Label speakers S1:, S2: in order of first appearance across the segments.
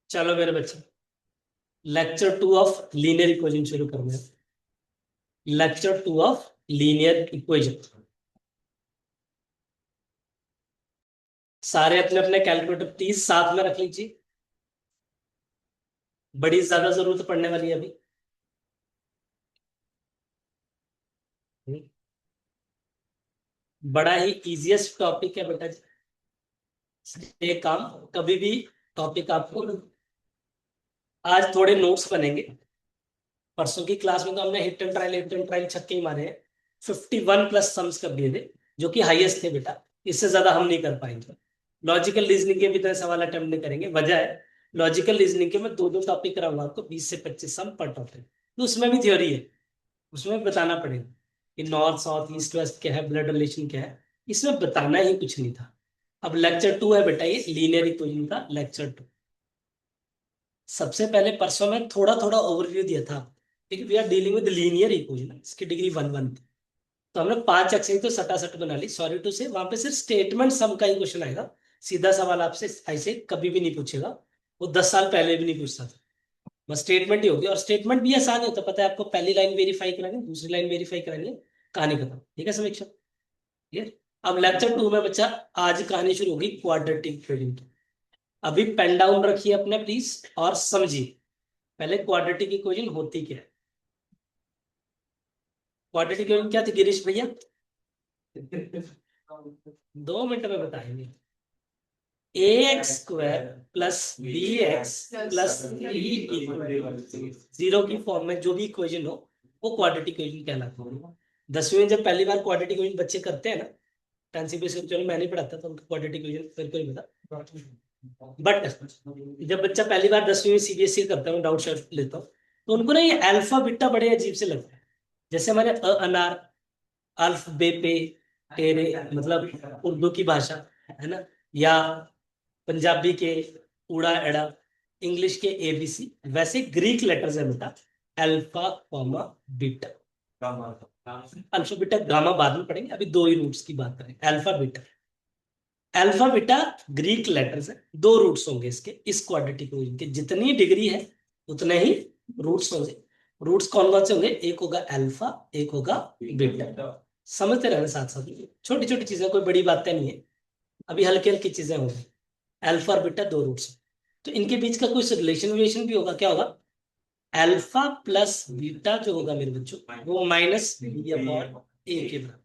S1: चलो मेरे बच्चे, लेक्चर 2 ऑफ लीनियर इक्वेशन शुरू करते हैं। Lecture 2 of linear equation. सारे अपने अपने कैलकुलेटर प्लीज साथ में रख लीजिए, बड़ी ज्यादा जरूरत पड़ने वाली है अभी। बड़ा ही इजीएस्ट टॉपिक है बेटा जी। एक काम, कभी भी टॉपिक आपको, आज थोड़े नोट्स बनेंगे। परसों की क्लास में तो हमने हिट एंड ट्रायल छक्के ही मारे हैं। 51 प्लस सम्स कर दिए थे, जो कि हाईएस्ट थे बेटा। इससे ज्यादा हम नहीं कर पाएंगे। लॉजिकल रीजनिंग के भी तरह सवाल अटेम्प्ट नहीं करेंगे। वजह है, लॉजिकल रीजनिंग के मैं दो दो टॉपिक कराऊंगा आपको, 20 से 25 सम पर टॉपिक। तो उसमें भी थ्योरी है, उसमें बताना पड़ेगा कि नॉर्थ साउथ ईस्ट वेस्ट क्या है, ब्लड रिलेशन क्या है। इसमें बताना ही कुछ नहीं था। अब लेक्चर 2 है बेटा, ये लीनियर इक्वेशन का लेक्चर 2। सबसे पहले परसों में थोड़ा थोड़ा ओवरव्यू दिया था, क्योंकि we are dealing with linear equation, इसकी डिग्री 1 1 थी। तो हमने 5 एक्सरसाइज तो सटासट बना ली। सॉरी टू से, वहां पे सिर्फ स्टेटमेंट सम का ही क्वेश्चन आएगा। सीधा सवाल आपसे ऐसे कभी भी नहीं पूछेगा। वो 10 साल पहले भी नहीं पूछता था। बस स्टेटमेंट ही होगी, और स्टेटमेंट भी आसान होता है। पता है आपको, पहली लाइन वेरीफाई करानी है, दूसरी लाइन वेरीफाई करानी है, कहानी खत्म। ठीक है समीक्षा? क्लियर? अब लेक्चर 2 में बच्चा, आज कहानी शुरू होगी क्वाड्रेटिक इक्वेशन की। अभी पेन डाउन रखिए अपने प्लीज, और समझिए पहले क्वाड्रेटिक इक्वेशन होती क्या है। क्वाड्रेटिक इक्वेशन क्या थी गिरीश भैया? 2 मिनट में बताएंगे। A x square plus b x plus 0 की फॉर्म में जो भी इक्वेशन हो, वो क्वाड्रेटिक इक्वेशन कहलाती है। 10वीं में जब पहली बार क्वाड्रेटिक इक्वेशन बच्चे करते हैं ना, 10th CBSE, चलो मैं नहीं पढ़ाता तो उनको क्वाड्रेटिक इक्वेशन मेरे को नहीं पता। बट जब बच्चा पहली बार 10वीं में CBSE करता है, डाउट शेयर लेता हूँ, तो उनको ना ये अल्फा बीटा बड़े अजीब से लगता है। जैसे हमारे अनार, अल्फ बे पे टेरे, मतलब उर्दू की भाषा है ना, या पंजाबी के उड़ा एड़ा, इंग्लिश के ABC, वैसे ग्रीक लेटर्स है बेटा, alpha comma beta. Alpha beta gamma बाद में पढ़ेंगे, अभी दो ही रूट्स की बात करें, alpha beta. Alpha beta Greek letters है, दो रूट्स होंगे इसके। इस क्वाड्रेटिक इक्वेशन के जितनी डिग्री है उतने ही रूट्स होंगे। रूट्स कौन कौन से होंगे? एक होगा अल्फा, एक होगा बीटा। समझते रहना साथ साथ, छोटी छोटी चीजें, कोई बड़ी बातें नहीं है। अभी हल्की हल्की चीजें होंगी। अल्फा और बीटा दो रूट्स, तो इनके बीच का कुछ रिलेशन भी होगा। क्या होगा? अल्फा प्लस बीटा जो होगा मेरे बच्चों, वो माइनस बी अपॉन ए के बराबर।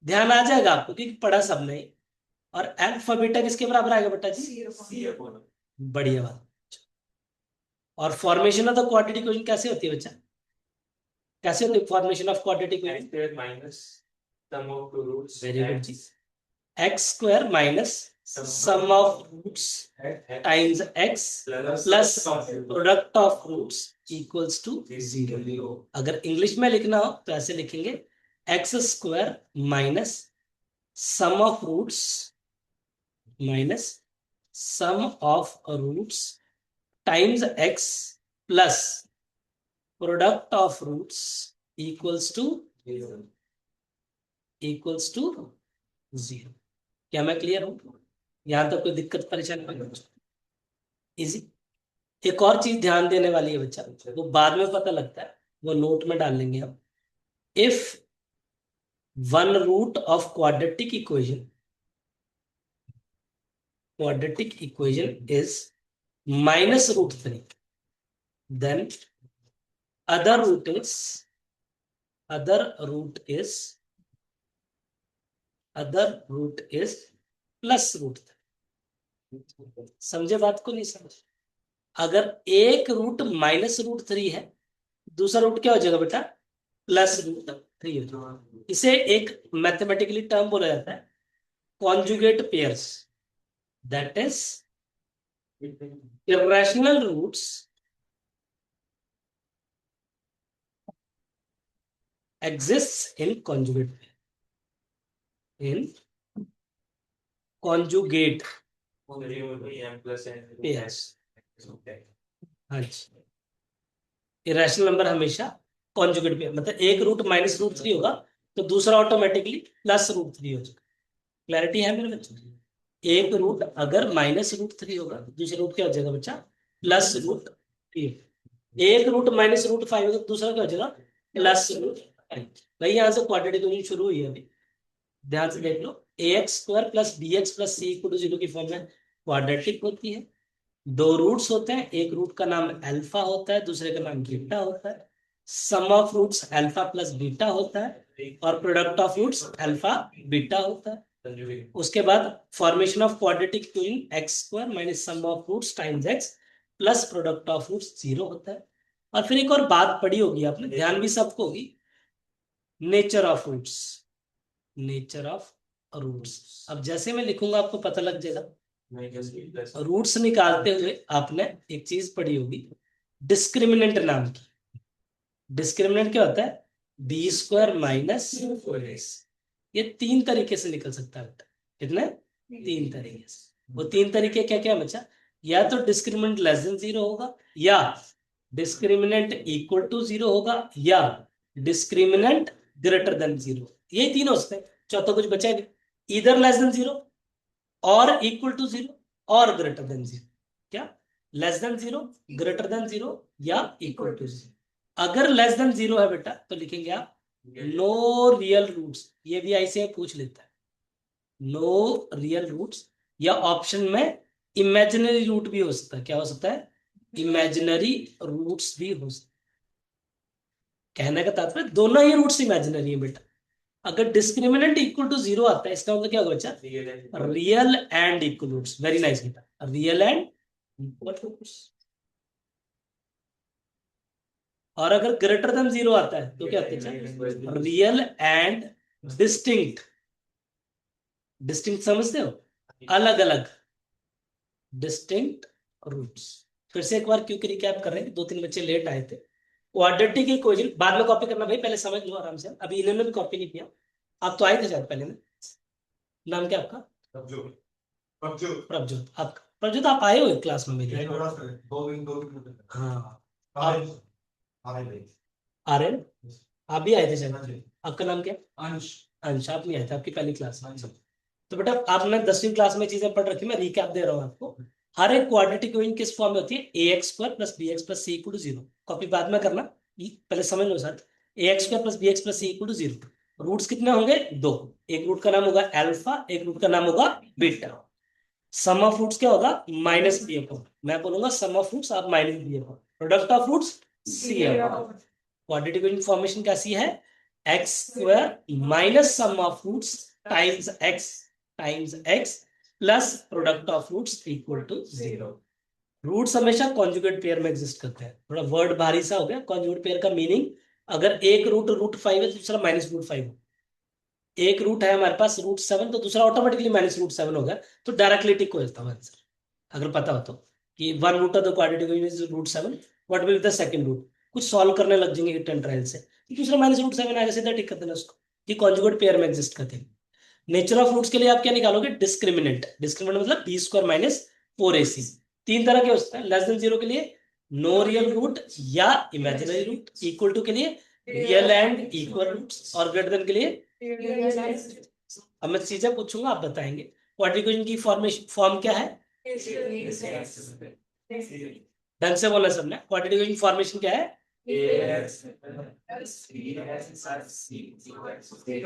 S1: ध्यान आ जाएगा आपको, क्योंकि पढ़ा सबने। और अल्फा बीटा किसके बराबर आएगा बेटा जी? बढ़िया बात। और formation of the quadratic equation कैसे होती है बच्चा? कैसे होती है formation of quadratic equation? Minus sum of two roots, very good जी। X square minus sum of roots times x plus product of roots equals to 0। अगर इंग्लिश में लिखना हो तो ऐसे लिखेंगे, x square minus sum of roots minus sum of roots times x plus product of roots equals to 0। क्या मैं clear हूं? यहां तक कोई दिक्कत परेशानी? इजी। एक और चीज ध्यान देने वाली है बच्चा, वो बाद में पता लगता है, वो नोट में डाल लेंगे हम। If one root of quadratic equation is -√3, then other root is other root is other root is +√3। समझे बात को? नहीं समझ? अगर एक रूट -√3 है, दूसरा रूट क्या हो जाएगा बेटा? +√3 हो जाएगा। इसे एक मैथमेटिकली टर्म बोला जाता है, conjugate pairs. That is irrational roots exists in conjugate pairs। हाँ जी, इरेशनल नंबर हमेशा कॉन्जुगेट पेयर, मतलब एक रूट -√3 होगा तो दूसरा ऑटोमेटिकली +√3 हो जाएगा। क्लैरिटी है मेरे बच्चों? एक रूट अगर -√3 होगा, दूसरा रूट क्या हो जाएगा बच्चा? Plus root 1 root minus root 5 तो दूसरा क्या हो जाएगा प्लस रूट 5। भाई यहाँ से क्वाड्रेटिक इक्वेशन शुरू हुई है अभी, ध्यान से देख लो। ax² plus bx plus c equal to 0 की फॉर्म में क्वाड्रेटिक होती है। दो रूट्स होते हैं, एक रूट का नाम अल्फा होता है, दूसरे का नाम बीटा होता है। Sum of roots alpha plus beta होता है और product of roots alpha beta होता है। उसके बाद formation of quadratic equation x² minus sum of roots times x plus product of roots 0 होता है। और फिर एक और बात पढ़ी होगी आपने, ध्यान भी सबको होगी, nature of roots. Nature of roots, अब जैसे मैं लिखूंगा आपको पता लग जाएगा। रूट्स निकालते हुए आपने एक चीज पढ़ी होगी डिस्क्रिमिनेंट नाम की। डिस्क्रिमिनेंट क्या होता है? b² minus 4ac। ये 3 तरीके से निकल सकता है बेटा। कितने? 3 तरीके से। वो 3 तरीके क्या क्या बचा? या तो डिस्क्रिमिनेंट लेस देन 0 होगा, या डिस्क्रिमिनेंट इक्वल टू 0 होगा, या डिस्क्रिमिनेंट ग्रेटर देन 0। ये 3 हो सकते हैं, चौथा कुछ बचा नहीं। इधर लेस देन 0 और इक्वल टू 0 और ग्रेटर देन 0। क्या? लेस देन 0, ग्रेटर देन 0 या इक्वल टू 0। अगर लेस देन 0 है बेटा तो लिखेंगे आप नो रियल रूट्स। ये भी ऐसे पूछ लेता है, नो रियल रूट्स। या ऑप्शन में इमेजिनरी रूट भी हो सकता है। क्या हो सकता है? इमेजिनरी रूट्स भी हो सकता है। कहने का तात्पर्य दोनों ही रूट्स इमेजिनरी है बेटा। अगर डिस्क्रिमिनेंट इक्वल टू 0 आता है, इसका मतलब क्या होगा बच्चा? Real and equal roots. Very nice बेटा, रियल एंड इक्वल रूट्स। और अगर ग्रेटर देन 0 आता है तो क्या होता है? Real and distinct. डिस्टिंक्ट समझते हो? अलग अलग डिस्टिंक्ट रूट्स। फिर से एक बार क्योंकि रिकैप कर रहे हैं, 2-3 बच्चे लेट आए थे। क्वाड्रेटिक इक्वेशन बाद में कॉपी करना भाई, पहले समझ लो आराम से। अभी इन्होंने भी कॉपी नहीं किया। आप तो आए थे शायद पहले में। नाम क्या आपका? प्रभजोत। प्रभजोत आपका? प्रभजोत आप आए हो क्लास में मेरी? हाँ आर्यन आप भी आए थे शायद। आपका नाम क्या? अंश। अंश आप नहीं आए थे, आपकी पहली क्लास में। तो बेटा आपने 10वीं क्लास में चीजें पढ़ रखी, मैं रिकैप दे रहा हूँ आपको। हर एक क्वाड्रेटिक इक्वेशन किस फॉर्म में होती है? ax² plus bx plus c equal to 0। Copy बाद में करना, पहले समझ लो sir. ax² plus bx plus c equal to 0। Roots कितने होंगे? 2। एक रूट का नाम होगा अल्फा, एक रूट का नाम होगा बीटा। सम ऑफ रूट्स क्या होगा? माइनस बी अपॉन, मैं बोलूंगा सम ऑफ रूट्स, आप minus B upon product of roots C upon. Quadratic equation formation कैसी है? x² minus sum of roots times x plus product of roots equal to 0। Roots हमेशा conjugate pair में exist करते हैं। थोड़ा word भारी सा हो गया। कॉन्जुगेट पेयर का मीनिंग, अगर एक रूट 5 है, दूसरा माइनस रूट 5 हो। एक रूट है हमारे पास √7, तो दूसरा ऑटोमेटिकली माइनस √7 हो गया, तो डायरेक्टली टिक हो जाता है आंसर। अगर पता हो तो कि 1 root of the quadratic equation is √7, what will be the second root. कुछ सॉल्व करने लग जाएंगे टेन ट्रायल से, तो दूसरा माइनस √7 आएगा, सीधा टिक कर देना उसको। कि कॉन्जुगेट पेयर में एग्जिस्ट करते हैं। नेचर ऑफ रूट्स के लिए आप क्या निकालोगे? डिस्क्रिमिनेंट। डिस्क्रिमिनेंट मतलब b² माइनस 4ac। 3 तरह के हो सकते हैं। लेस देन 0 के लिए नो रियल रूट या इमेजिनरी रूट, इक्वल टू के लिए रियल एंड इक्वल रूट्स, और ग्रेटर देन के लिए। अब मैं चीजें पूछूंगा, आप बताएंगे। क्वाड्रेटिक इक्वेशन की फॉर्मेशन फॉर्म क्या है? ढंग से बोलना सबने। क्वाड्रेटिक इक्वेशन फॉर्मेशन क्या है?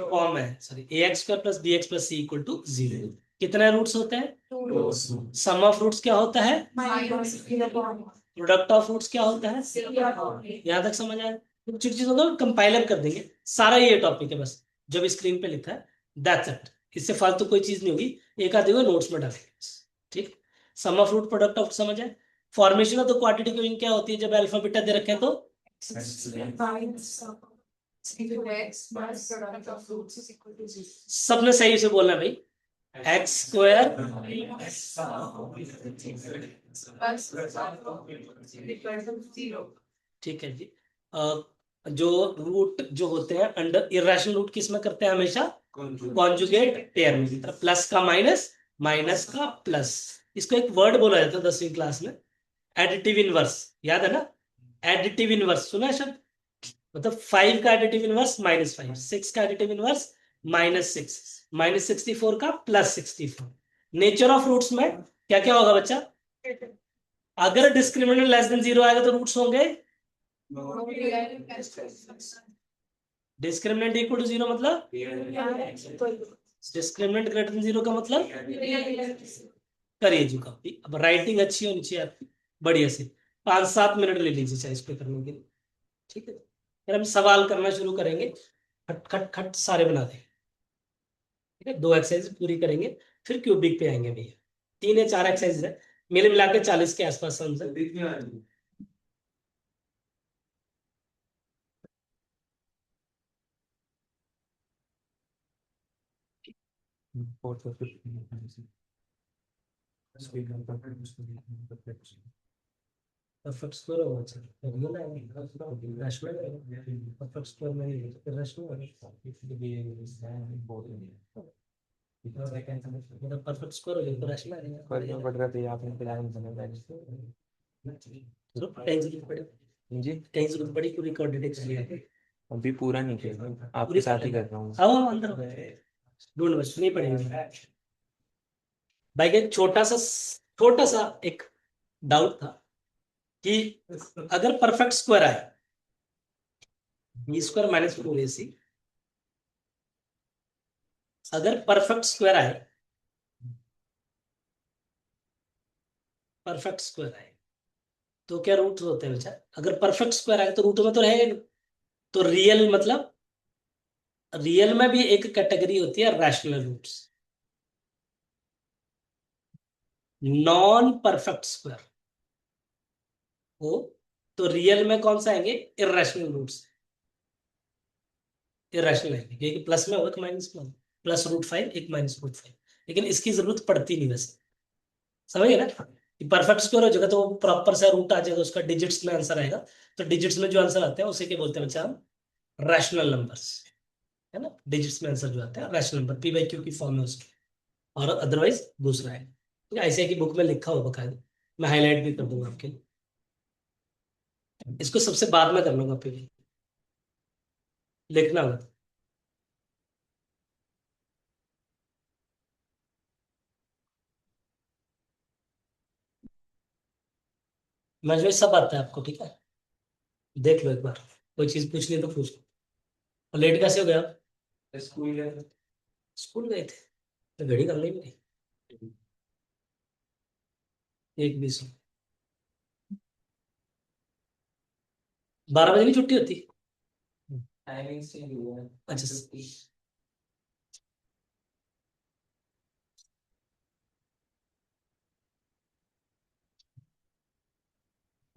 S1: फॉर्म है, sorry, ax² plus bx plus c equal to 0। कितने रूट्स होते हैं? सम ऑफ रूट्स क्या होता है? प्रोडक्ट ऑफ रूट्स क्या होता है? यहां तक समझ आया? कुछ चीजों को कंपाइलर कर देंगे, सारा ये टॉपिक है बस, जब स्क्रीन पे लिखा है दैट्स इट। इससे फालतू कोई चीज नहीं होगी, एक आधी को नोट्स में डालेंगे। ठीक, सम ऑफ रूट प्रोडक्ट ऑफ समझ आए। Formation of the quadratic equation क्या होती है जब अल्फा बीटा दे रखे हैं तो? सबने सही से बोलना भाई। x² ठीक है जी। जो रूट जो होते हैं अंडर इरेशनल रूट किस में करते हैं? हमेशा कॉन्जुगेट पेयर में। प्लस का माइनस, माइनस का प्लस। इसको एक वर्ड बोला जाता है 10वीं क्लास में, एडिटिव इनवर्स। याद है ना? एडिटिव इनवर्स सुना है शब्द? मतलब 5 का एडिटिव इनवर्स -5, 6 का एडिटिव इनवर्स -6, -64 का +64। नेचर ऑफ रूट्स में क्या क्या होगा बच्चा? अगर डिस्क्रिमिनेंट लेस देन 0 आएगा तो रूट्स होंगे डिस्क्रिमिनेंट इक्वल टू 0 मतलब डिस्क्रिमिनेंट ग्रेटर देन 0 का मतलब करिए जी कॉपी। अब राइटिंग अच्छी होनी चाहिए आपकी बढ़िया से। 5-7 मिनट ले लीजिए चाहे इस पे करने के लिए। ठीक है, फिर हम सवाल करना शुरू करेंगे। खट खट खट सारे बना दें। ठीक है, 2 एक्सरसाइज पूरी करेंगे फिर क्यूबिक पे आएंगे भैया। 3 या 4 एक्सरसाइज है, मिले मिला के 40 के आसपास आंसर। परफेक्ट स्क्वायर होगा सर, रियल आएगा रैशनल आएगा। परफेक्ट स्क्वायर में नहीं है तो रैशनल आएगा। मतलब परफेक्ट स्क्वायर हो जाए तो रैशनल आएगा।
S2: पर में पढ़ रहा था आपने प्लान बनाया
S1: जरूर कहीं जरूरत पड़े,
S2: जी।
S1: कहीं जरूरत पड़ी पूरी कोऑर्डिनेट चाहिए।
S2: अभी पूरा नहीं किया आपके
S1: पूरी
S2: साथ ही कर रहा हूँ।
S1: आओ आओ, अंदर ढूंढ बस नहीं पड़ेगी भाई। एक छोटा सा एक डाउट था कि अगर परफेक्ट स्क्वायर आए बी स्क्वायर माइनस 4ac, अगर परफेक्ट स्क्वायर आए, परफेक्ट स्क्वायर आए तो क्या रूट होते हैं बेचार? अगर परफेक्ट स्क्वायर आए तो रूट में तो रहेगा नहीं। तो रियल मतलब रियल में भी एक कैटेगरी होती है rational roots, non perfect square हो। तो रियल में कौन सा आएंगे? Irrational roots. इरेशनल आएंगे क्योंकि प्लस में हो एक माइनस में हो। +√5 एक -√5, लेकिन इसकी जरूरत पड़ती नहीं वैसे। समझिए ना कि परफेक्ट स्क्वायर हो जाएगा तो प्रॉपर सा रूट आ जाएगा, उसका डिजिट्स में आंसर आएगा। तो डिजिट्स में जो आंसर आते हैं उसे क्या बोलते हैं बच्चा? हम रैशनल नंबर्स, है ना। डिजिट्स में आंसर जो आते हैं रैशनल नंबर, p/q की फॉर्म है उसकी। और अदरवाइज दूसरा है, ठीक है, ऐसे है कि बुक में लिखा हुआ बकायदा। मैं हाईलाइट भी कर दूंगा आपके लिए। इसको सबसे बाद में कर लूंगा, फिर लिखना होगा। मैं सब आता है आपको, ठीक है। देख लो एक बार, कोई चीज पूछनी है तो पूछ लो। और लेट कैसे हो गया आप?
S2: स्कूल गया था।
S1: स्कूल गए थे तो घड़ी कर ली मेरी। 1:20। 12 बजे नहीं छुट्टी होती?
S2: टाइमिंग से ही हुआ है।
S1: अच्छा,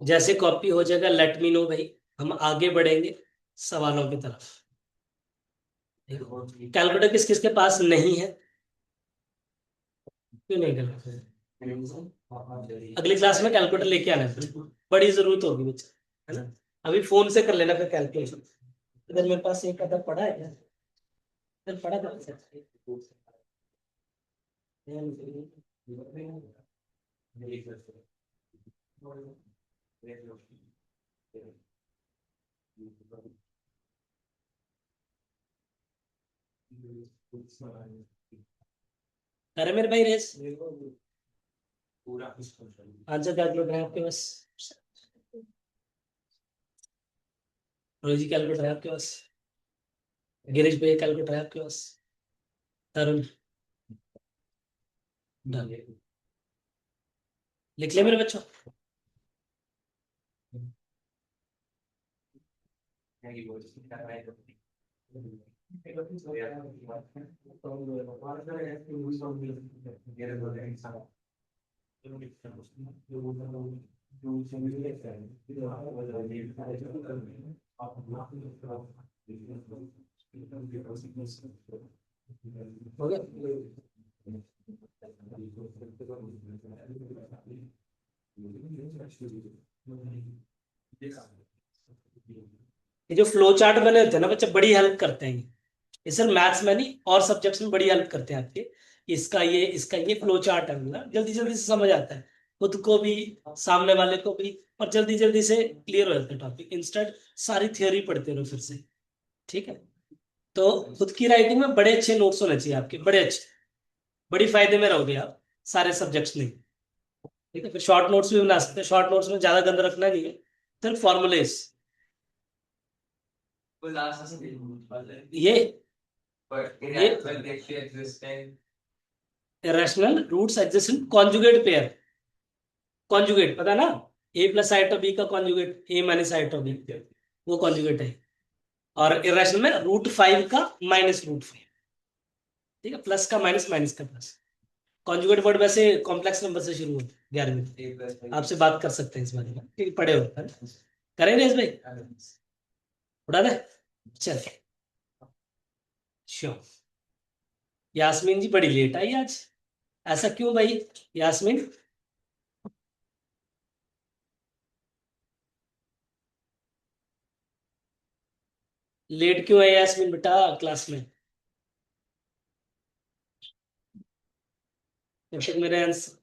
S1: जैसे कॉपी हो जाएगा लेट मी नो भाई। हम आगे बढ़ेंगे सवालों की तरफ। कैलकुलेटर किस किस के पास नहीं है? क्यों नहीं कैलकुलेटर? अगली क्लास में कैलकुलेटर लेके आना है, बड़ी जरूरत होगी बच्चा, है ना। अभी फोन से कर लेना फिर कैलकुलेशन। इधर मेरे पास एक अदर पड़ा है क्या? इधर पड़ा था। अरे मेरे भाई रेस आंसर कैलकुलेटर है आपके पास? रोजी कैलकुलेटर है आपके पास? गिरीश भाई कैलकुलेटर है आपके पास? तरुण, डन। लिख लिया मेरे बच्चों? हो गया। ये जो फ्लो चार्ट बने होते हैं ना बच्चे, बड़ी हेल्प करते हैं ये सर। मैथ्स में नहीं और सब्जेक्ट्स में बड़ी हेल्प करते हैं आपके। इसका ये फ्लो चार्ट है ना, जल्दी जल्दी से समझ आता है खुद को भी, सामने वाले को भी। और जल्दी जल्दी से क्लियर हो जाता है टॉपिक, इंस्टेंट सारी थ्योरी पढ़ते रहो फिर से। ठीक है, तो खुद की राइटिंग में बड़े अच्छे नोट्स होने चाहिए आपके, बड़े अच्छे। बड़ी फायदे में रहोगे आप सारे सब्जेक्ट्स में। ठीक है, फिर शॉर्ट नोट्स भी बना सकते हैं, शॉर्ट नोट्स में ज्यादा गंद रखना नहीं है, सिर्फ फॉर्मूलेस।
S2: वो लास्ट स्टेज वाले
S1: ये
S2: but
S1: ये
S2: irrational actually existing
S1: rational roots exist in conjugate pair. Conjugate पता ना, A plus sight of B का conjugate A minus sight of B, वो कॉन्जुगेट है। और इरेशनल में √5 का -√5, ठीक है, प्लस का माइनस, माइनस का प्लस। कॉन्जुगेट वर्ड वैसे कॉम्प्लेक्स नंबर से शुरू होता है 11वीं में।
S2: a plus b
S1: आपसे बात कर सकते हैं इस बारे में, ठीक है, पढ़े हो है ना? करें रेस भाई, उड़ा दे, चलिए। श्योर। यास्मीन जी बड़ी लेट आई आज, ऐसा क्यों भाई यास्मीन? लेट क्यों है यास्मीन बेटा क्लास में? जब तक मेरे answer,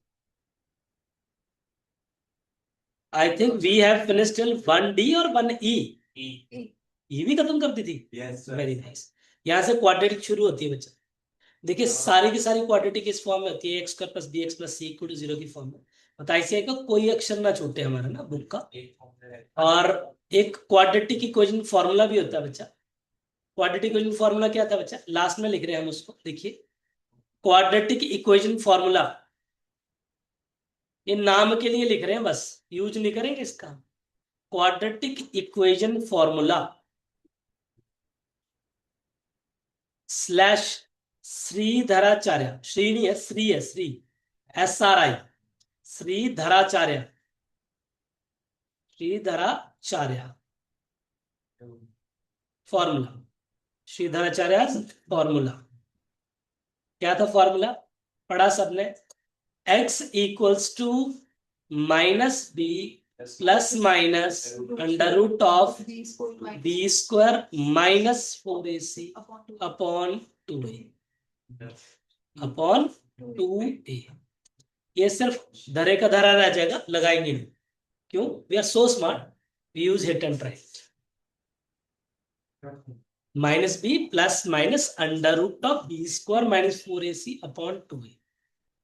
S1: I think we have finished till 1D और 1E। ये भी खत्म कर दी थी,
S2: yes sir
S1: वेरी नाइस। यहाँ से क्वाड्रेटिक शुरू होती है बच्चा। देखिए सारी की सारी क्वाड्रेटिक इस फॉर्म में होती है, x square plus bx plus c equal to 0 की फॉर्म में। बता ICI का कोई अक्षर ना छूटे हमारा ना बुक का। और एक क्वाड्रेटिक इक्वेशन फॉर्मूला भी होता है बच्चा। क्वाड्रेटिक इक्वेशन फॉर्मूला क्या था बच्चा, लास्ट में लिख रहे हैं हम उसको, देखिए क्वाड्रेटिक इक्वेशन फॉर्मूला, ये नाम के लिए लिख रहे हैं बस, यूज नहीं करेंगे इसका। Quadratic equation formula slash Sridharacharya, Shri नहीं है श्री है, Shri SRI, Sridharacharya, Sridharacharya formula, Sridharacharya formula. क्या था फॉर्मूला, पढ़ा सबने, x equals to -b plus minus √of b square -4ac upon 2a upon 2a। ये सिर्फ धरे का धरा रह जाएगा, लगाएंगे नहीं। क्यों? We are so smart, we use hit and try. -b plus minus √of b square -4ac upon 2a,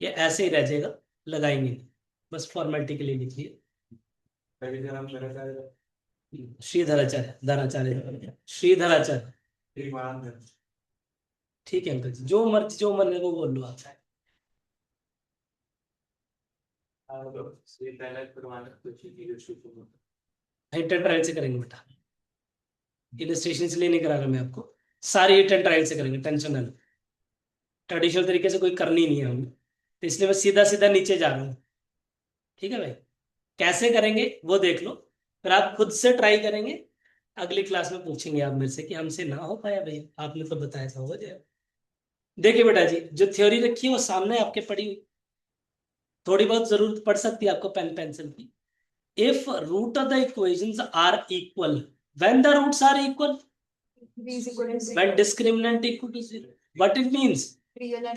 S1: ये ऐसे ही रह जाएगा, लगाएंगे नहीं, बस फॉर्मेलिटी के लिए लिखिए। श्रीधराचार्य, धराचार्य, श्रीधराचार्य, ठीक है अंकल जी, जो मर्जी जो मन है वो बोल लो आप। हिट एंड ट्रायल से करेंगे बेटा, इलस्ट्रेशन इसलिए नहीं करा रहा मैं आपको, सारे हिट एंड ट्रायल से करेंगे, टेंशन ना लो। ट्रेडिशनल तरीके से कोई करनी नहीं है हमें, तो इसलिए मैं सीधा सीधा नीचे जा रहा हूँ। ठीक है भाई, कैसे करेंगे वो देख लो, फिर आप खुद से ट्राई करेंगे। अगली क्लास में पूछेंगे आप मेरे से कि हमसे ना हो पाया भाई, आपने तो बताया था हो जाए। देखिए बेटा जी, जो थ्योरी रखी है वो सामने आपके पड़ी हुई, थोड़ी बहुत जरूरत पड़ सकती है आपको पेन पेंसिल की। If root of the equations are equal, when the roots are equal, when discriminant equal to 0, what it means,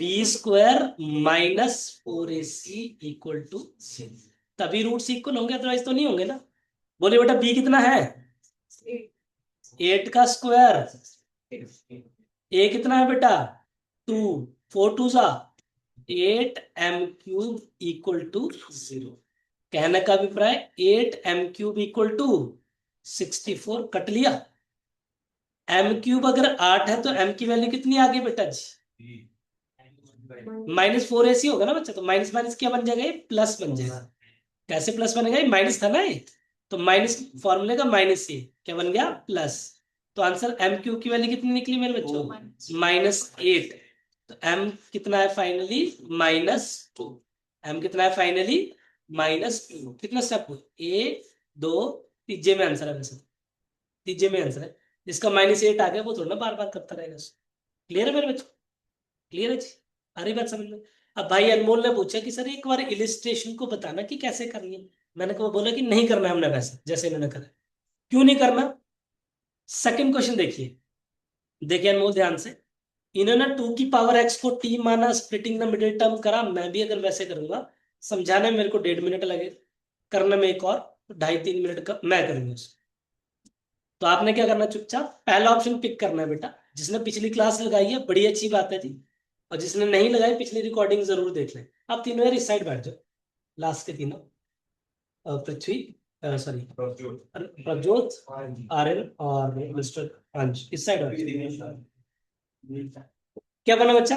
S1: b square -4ac equal to 0, तभी रूट्स इक्वल होंगे, अदरवाइज तो नहीं होंगे ना। बोले बेटा b कितना है, 8 का स्क्वायर, a कितना है बेटा 2, 4 2 सा 8m³ इक्वल टू 0। कहने का अभिप्राय 8m³ इक्वल टू 64, कट लिया। m³ अगर 8 है तो m की वैल्यू कितनी आ गई बेटा जी, -4ac होगा ना बच्चा, तो माइनस माइनस क्या बन जाएगा, ये प्लस बन जाएगा। कैसे प्लस बनेगा, ये माइनस था ना ये, तो माइनस फॉर्मूले का माइनस ये क्या बन गया प्लस। तो आंसर m³ की वैल्यू कितनी निकली मेरे बच्चों, -8। तो m कितना है फाइनली -2, m कितना है फाइनली -2। कितना स्टेप हुए, 1 2 तीजे में आंसर है, वैसे तीजे में आंसर है। जिसका -8 आ गया वो थोड़ा ना बार बार करता रहेगा। क्लियर है मेरे बच्चों, क्लियर है जी, आ रही बात समझ में। अब भाई अनमोल ने पूछा कि सर एक बार इलिस्ट्रेशन को बताना कि कैसे करनी है। मैंने कहा, बोला कि नहीं करना है हमने वैसे जैसे इन्होंने करा। क्यों नहीं करना, सेकंड क्वेश्चन देखिए, देखिए अनमोल ध्यान से, इन्होंने 2 की पावर x को t माना, स्प्लिटिंग द मिडिल टर्म करा। मैं भी अगर वैसे करूंगा, समझाने में मेरे को 1.5 मिनट लगे, करने में एक और 2.5 3 मिनट का मैं करूंगा उसको। तो आपने क्या करना, चुपचाप पहला ऑप्शन पिक करना है बेटा। जिसने पिछली क्लास लगाई है बड़ी अच्छी बात है जी, और जिसने नहीं लगाई पिछली रिकॉर्डिंग जरूर देख लें। आप तीनों यार इस साइड बैठ जाओ, लास्ट के तीनों। पृथ्वी, सॉरी प्रज्योत, आर्यन और मिस्टर अंश इस साइड। क्या बना बच्चा?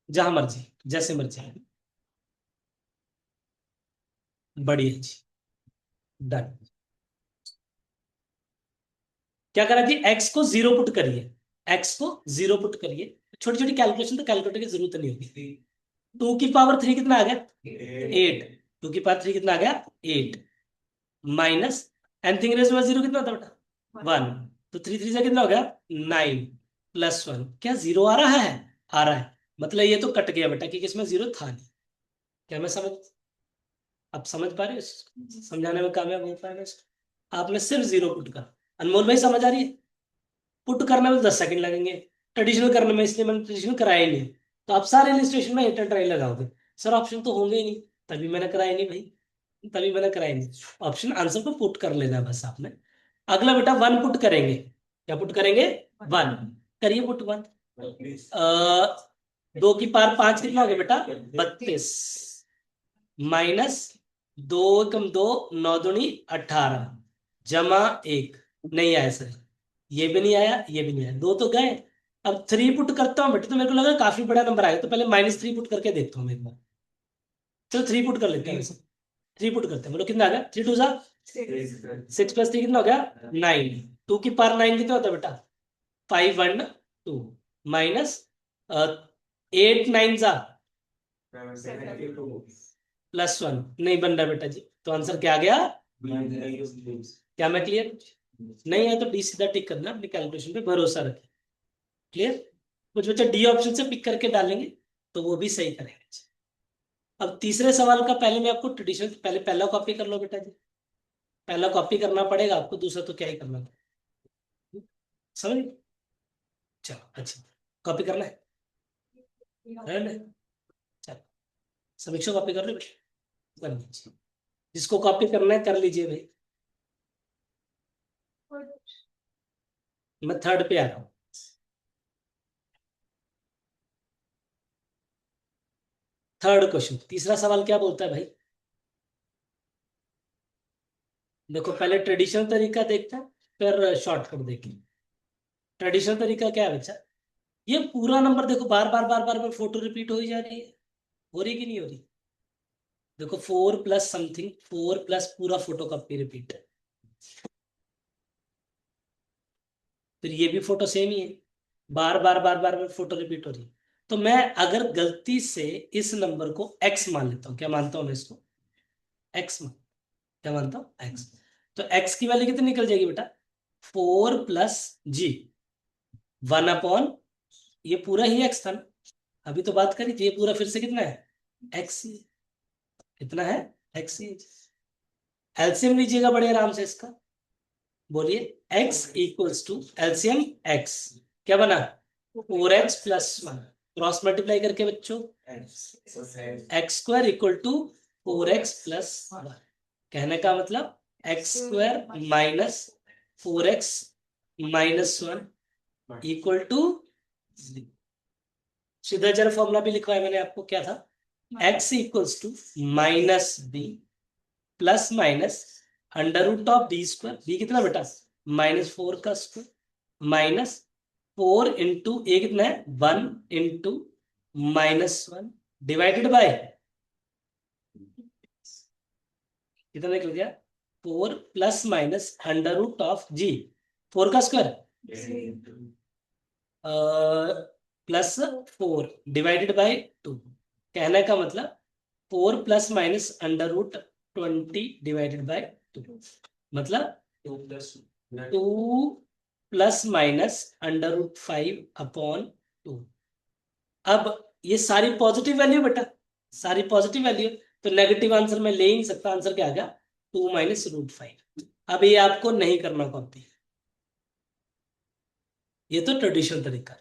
S1: जहां मर्जी, जैसे मर्जी। बढ़िया जी, डन। क्या करा जी? एक्स को 0 पुट करिए, एक्स को 0 पुट करिए। छोटी छोटी कैलकुलेशन तो कैलकुलेटर की जरूरत नहीं होगी। 2 की पावर 3 कितना आ गया? 8। 2 की पावर 3 कितना आ गया? 8 माइनस एनथिंग रेज में 0 कितना होता है बेटा? 1। तो 3 3 से कितना हो गया? 9 +1। क्या 0 आ रहा है? आ रहा है। मतलब ये तो कट गया बेटा, क्योंकि इसमें 0 था नहीं। क्या मैं समझ, अब समझ पा रहे हो? समझाने में कामयाब हो पाए मैं? आपने सिर्फ 0 पुट कर। अनमोल भाई समझ आ रही है? पुट करने में 10 सेकंड लगेंगे, ट्रेडिशनल करने में, इसलिए मैंने ट्रेडिशनल कराया ही नहीं। तो आप सारे इलिस्ट्रेशन में हिट एंड ट्राई लगाओगे। सर ऑप्शन तो होंगे ही नहीं, तभी मैंने कराया नहीं भाई, तभी मैंने कराया नहीं। ऑप्शन आंसर को पुट कर लेना है बस आपने। अगला बेटा 1 पुट करेंगे। क्या पुट करेंगे? 1 करिए पुट 1। 2 की पावर 5 कितना हो गया बेटा? 32 माइनस 2 × 2 9 दूनी 18 जमा 1। नहीं आया सर, ये भी नहीं आया, ये भी नहीं आया, 2 तो गए। अब 3 पुट करता हूँ बेटा, तो मेरे को लगा काफी बड़ा नंबर आएगा, तो पहले -3 पुट करके देखता हूँ एक बार। चलो 3 पुट कर लेते हैं। 3 पुट करते हैं, बोलो कितना आ गया? 3 2 जा 6 + 3 कितना हो गया? 9। 2 की पावर 9 कितना होता है बेटा? 5 1 2 माइनस 8 9 जा +1। नहीं बन रहा बेटा जी, तो आंसर क्या आ गया? क्या मैं क्लियर? नहीं है तो डी सीधा टिक करना, अपनी कैलकुलेशन पे भरोसा रखें। क्लियर? कुछ बच्चे डी ऑप्शन से पिक करके डालेंगे तो वो भी सही करेंगे। अब तीसरे सवाल का पहले मैं आपको ट्रेडिशनल, पहले पहला कॉपी कर लो बेटा जी। पहला कॉपी करना पड़ेगा आपको, दूसरा तो क्या ही करना था। समझ गए? चलो अच्छा, कॉपी करना है ना? चलो समीक्षा कॉपी कर लो बेटा, कर लीजिए। जिसको कॉपी करना है कर लीजिए भाई। मैं थर्ड पे आ रहा हूँ। थर्ड क्वेश्चन, तीसरा सवाल क्या बोलता है भाई? देखो पहले ट्रेडिशनल तरीका देखते हैं, फिर शॉर्टकट देखें। ट्रेडिशनल तरीका क्या है बच्चा? ये पूरा नंबर देखो, बार बार बार बार बार फोटो रिपीट हो ही जा रही है। हो रही कि नहीं हो रही? देखो 4 + समथिंग, 4 + पूरा फोटो कॉपी रिपीट। फिर ये भी फोटो सेम ही है, बार बार बार बार बार फोटो रिपीट हो रही है। तो मैं अगर गलती से इस नंबर को x मान लेता हूँ, क्या मानता हूँ मैं इसको? x मान, क्या मानता हूँ? x। तो x की वैल्यू कितनी निकल जाएगी बेटा? 4 + g 1/, ये पूरा ही x था ना, अभी तो बात करी थी, ये पूरा फिर से कितना है? x। कितना है? x। एलसीएम लीजिएगा बड़े आराम से इसका, बोलिए। x = एलसीएम x क्या बना? 4x + 1 क्रॉस मल्टीप्लाई करके बच्चों, x² = 4x + 1। कहने का मतलब x² - 4x - 1 = सीधा जरा फॉर्मूला भी लिखवाया मैंने आपको, क्या था? x = -b ±√(b²). b कितना बेटा? -4 का स्क्वायर माइनस 4 × a कितना है? 1 × -1 डिवाइडेड बाय कितना निकल गया? 4 ± √(g), 4 का स्क्वायर +4 डिवाइडेड बाय 2। कहने का मतलब 4 ± √20 डिवाइडेड बाय 2, मतलब 2 ± √5/2। अब ये सारी पॉजिटिव वैल्यू बेटा, सारी पॉजिटिव वैल्यू, तो नेगेटिव आंसर में ले ही नहीं सकता। आंसर क्या आ गया? 2 - √5। अब ये आपको नहीं करना कॉपी, ये तो ट्रेडिशनल तरीका।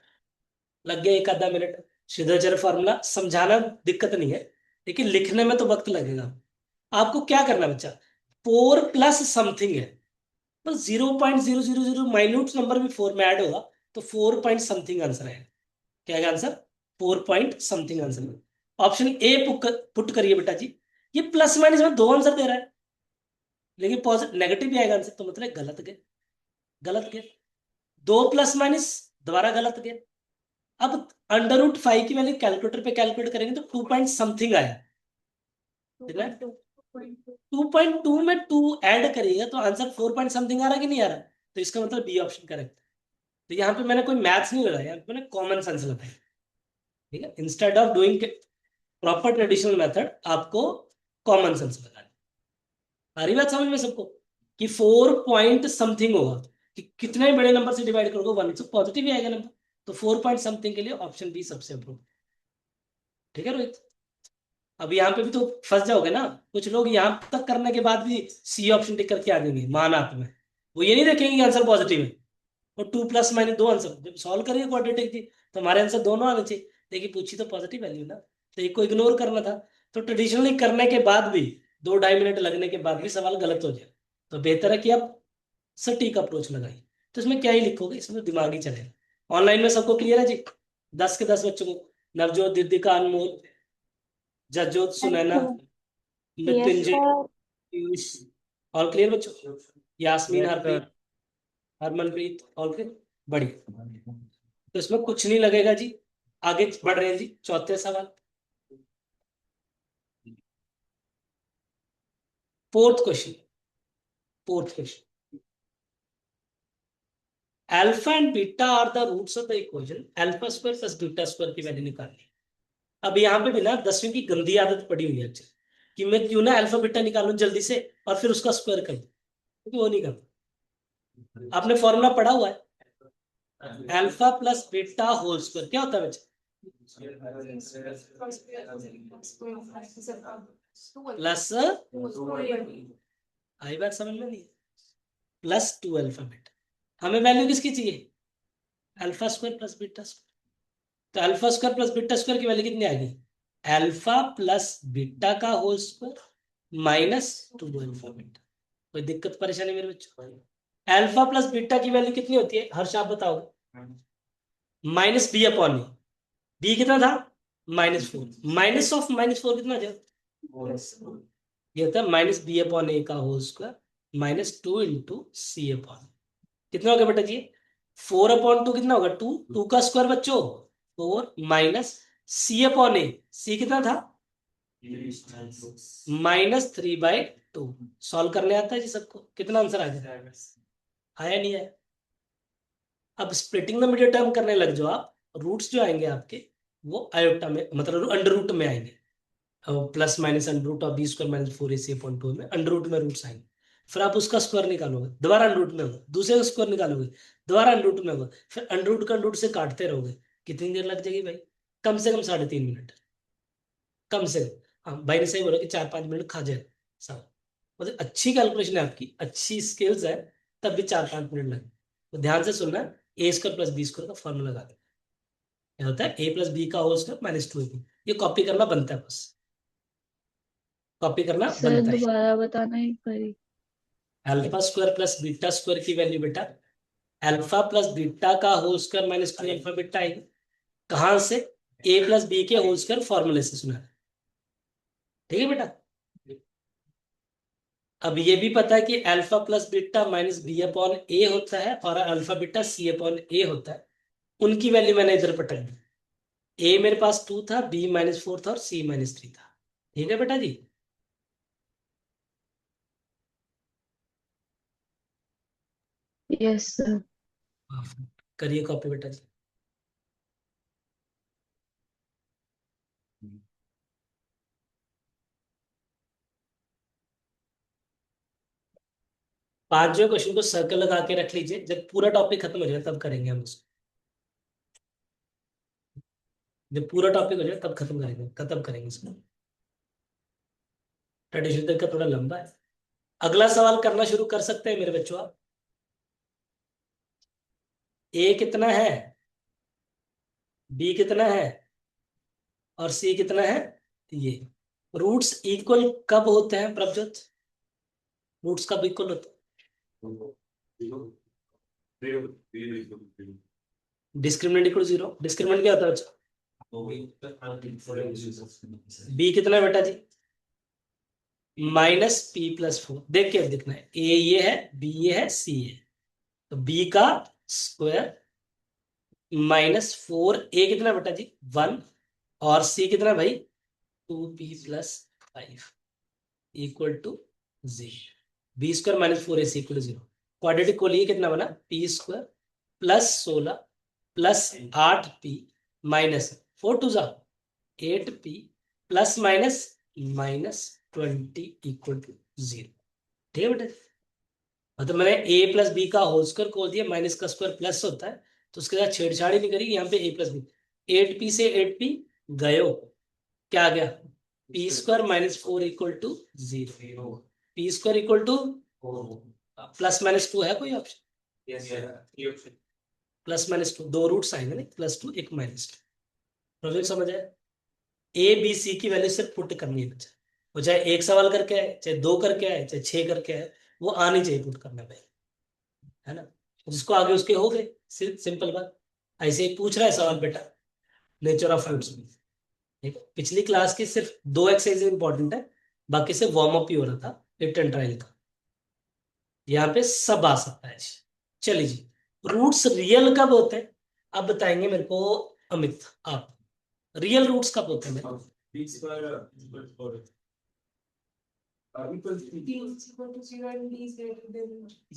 S1: लग गया एक आधा मिनट, सीधा जरा फॉर्मूला समझाना दिक्कत नहीं है, लेकिन लिखने में तो वक्त लगेगा। आपको क्या करना बच्चा? 4 + समथिंग है, तो 0.000 माइन्यूट नंबर भी 4 में ऐड होगा, तो 4 पॉइंट समथिंग आंसर है। क्या है answer? 4 point something answer. Option A put करिए बेटा जी। ये प्लस माइनस में दो आंसर दे रहा है, लेकिन पॉजिटिव नेगेटिव भी आएगा आंसर, तो मतलब गलत गए, गलत गए। 2 + दोबारा गलत गए। अब √5 की वैल्यू कैलकुलेटर पे कैलकुलेट करेंगे तो 2 पॉइंट समथिंग आया, 2.2 में 2 ऐड करिएगा तो आंसर 4 पॉइंट समथिंग आ रहा कि नहीं आ रहा, तो इसका मतलब बी ऑप्शन करेक्ट। तो यहाँ पे मैंने कोई मैथ्स नहीं लगाया, यहाँ पे मैंने कॉमन सेंस लगाया, ठीक है। Instead of doing proper traditional method, आपको कॉमन सेंस लगाना। आ रही बात समझ में सबको कि 4 पॉइंट समथिंग होगा, कि कितने बड़े नंबर से डिवाइड करोगे 1 से पॉजिटिव ही आएगा नंबर, तो 4 पॉइंट समथिंग के लिए ऑप्शन बी सबसे अप्रूव, ठीक है रोहित। अब यहाँ पे भी तो फंस जाओगे ना, कुछ लोग यहाँ तक करने के बाद भी सी ऑप्शन टिक करके आ जाएंगे मान आप में, वो ये नहीं देखेंगे कि आंसर पॉजिटिव है। और 2 + दो आंसर जब सॉल्व करेंगे क्वाड्रेटिक की, तो हमारे आंसर दोनों आने चाहिए, लेकिन पूछी तो पॉजिटिव वैल्यू ना, तो एक को इग्नोर करना था। तो ट्रेडिशनली करने के बाद भी 2-2.5 मिनट लगने के बाद भी सवाल गलत हो जाए, तो बेहतर है कि आप सटीक अप्रोच लगाइए। तो इसमें क्या ही लिखोगे, इसमें तो दिमाग ही चलेगा। ऑनलाइन में सबको क्लियर है जी? 10 के 10 बच्चों को, Navjot, Didika, Anmol, Jajjot, Sunaina,
S3: yes
S1: Mrityunjay,
S3: sir.
S1: Piyush, all clear बच्चों? यास्मीन, हरप्रीत, हरमनप्रीत, ऑल क्लियर, बढ़िया। तो इसमें कुछ नहीं लगेगा जी। आगे बढ़ रहे हैं जी, चौथे सवाल, fourth question. Fourth question, alpha and beta are the roots of the equation alpha square plus beta square की वैल्यू निकालनी। अब यहाँ पे भी ना 10वीं की गंदी आदत पड़ी हुई है अच्छा, कि मैं क्यों ना अल्फा बीटा निकालूं जल्दी से और फिर उसका स्क्वायर करूं, क्योंकि वो नहीं करता। आपने फॉर्मूला पढ़ा हुआ है, alpha plus beta whole square क्या होता है बच्चे? प्लस, आई बात समझ में नहीं? +2 अल्फा बीटा। हमें वैल्यू किसकी चाहिए? Alpha square plus beta square. तो alpha square plus beta square की वैल्यू कितनी आएगी? अल्फा प्लस बीटा का होल स्क्वायर -2 अल्फा बीटा। कोई दिक्कत परेशानी मेरे बच्चों? अल्फा प्लस बीटा की वैल्यू कितनी होती है हर्ष आप बताओगे? -b/a। बी कितना था? -4। माइनस ऑफ -4 कितना था? ये होता है -b/a का होल स्क्वायर -2 इंटू c/, कितना हो गया बेटा जी? 4/2 कितना होगा? 2, 2 का स्क्वायर बच्चों 4 माइनस c/a, c कितना था? -3/2। सॉल्व करने आता है जी सबको? कितना आंसर आ गया? आया नहीं आया? अब स्प्लिटिंग द मीडियम टर्म करने लग जाओ आप, रूट्स जो आएंगे आपके वो आयोटा में, मतलब अंडर रूट में आएंगे। प्लस माइनस √(b²-4ac/2) में अंडर रूट में रूट्स आएंगे। फिर आप उसका स्क्वायर निकालोगे, दोबारा अंडर रूट में होगा, दूसरे का स्क्वायर निकालोगे, दोबारा अंडर रूट में होगा, फिर अंडर रूट का अंडर रूट से काटते रहोगे। कितनी देर लग जाएगी भाई? कम से कम 3.5 मिनट, कम से कम। हाँ भाई ने सही बोला कि 4-5 मिनट खा जाए सब। मतलब अच्छी कैलकुलेशन है आपकी, अच्छी स्किल्स है, तब भी 4-5 मिनट लगे। तो ध्यान से सुनना, a² + b² का फॉर्मूला लगा दे। क्या होता है? a + b का होल स्क्वायर -2ab। ये कॉपी करना बनता है, बस कॉपी करना
S3: सर
S1: बनता है।
S3: दोबारा बताना एक बारी।
S1: Alpha square plus beta square की वैल्यू बेटा अल्फा प्लस बीटा का होल स्क्वायर -2 अल्फा बीटा आएगी। कहां से? a + b के होल स्क्वायर फॉर्मूले से सुना, ठीक है बेटा। अब ये भी पता है कि अल्फा प्लस बीटा -b/a होता है और अल्फा बीटा c/a होता है। उनकी वैल्यू मैंने इधर पटा दी। a मेरे पास 2 था, b -4 था और c -3 था, ठीक है बेटा जी।
S3: Yes sir.
S1: करिए कॉपी बेटा जी। पांचवें क्वेश्चन को सर्कल लगा के रख लीजिए, जब पूरा टॉपिक खत्म हो जाए तब करेंगे हम उसको। जब पूरा टॉपिक हो जाए तब खत्म करेंगे इसको। ट्रेडिशनल तक का थोड़ा लंबा है। अगला सवाल करना शुरू कर सकते हैं मेरे बच्चों आप। ए कितना है, बी कितना है और सी कितना है? ये रूट्स इक्वल कब होते हैं प्रभजोत? रूट्स कब इक्वल होते हैं? Discriminant equal 0। डिस्क्रिमिनेंट क्या होता है बच्चा? बी कितना है बेटा जी? Minus P plus 4। देख के देखना है, ए ये है, बी ये है, सी है, तो बी का स्क्वायर माइनस 4, ए कितना बेटा जी 1, और सी कितना भाई 2p+5 equal to 0। B square minus 4ac equal to 0। Quadratic को लिए कितना बना, P square plus 16 plus 8p minus 4 टू जा 8p plus minus minus 20 equal to 0। ठीक है बेटा, मतलब मैंने a प्लस बी का होल स्क्वायर खोल दिया, माइनस का स्क्वायर प्लस होता है तो उसके साथ छेड़छाड़ ही नहीं करी, यहाँ पे a प्लस बी, 8p से 8p गयो, क्या आ गया P square minus 4 equal to 0। P square equal to plus minus 2 है कोई ऑप्शन? प्लस माइनस 2 दो रूट्स आएंगे ना, +2 एक -2। प्रॉब्लम समझ आया? ए बी सी की वैल्यू सिर्फ पुट करनी है बच्चा, वो चाहे एक सवाल करके आए, चाहे दो करके आए, चाहे 6 करके आए, वो आनी चाहिए पुट करना भाई, है ना? जिसको आगे उसके हो गए, सिंपल बात। ऐसे ही पूछ रहा है सवाल बेटा नेचर ऑफ फ्रूट्स में। ठीक है, पिछली क्लास की सिर्फ 2 एक्सरसाइज इंपॉर्टेंट है, बाकी से वार्म अप ही हो रहा था हिट एंड ट्रायल का, यहाँ पे सब आ सकता है। चलिए जी, रूट्स रियल कब होते हैं अब बताएंगे मेरे को अमित, आप रियल रूट्स कब होते हैं मेरे को?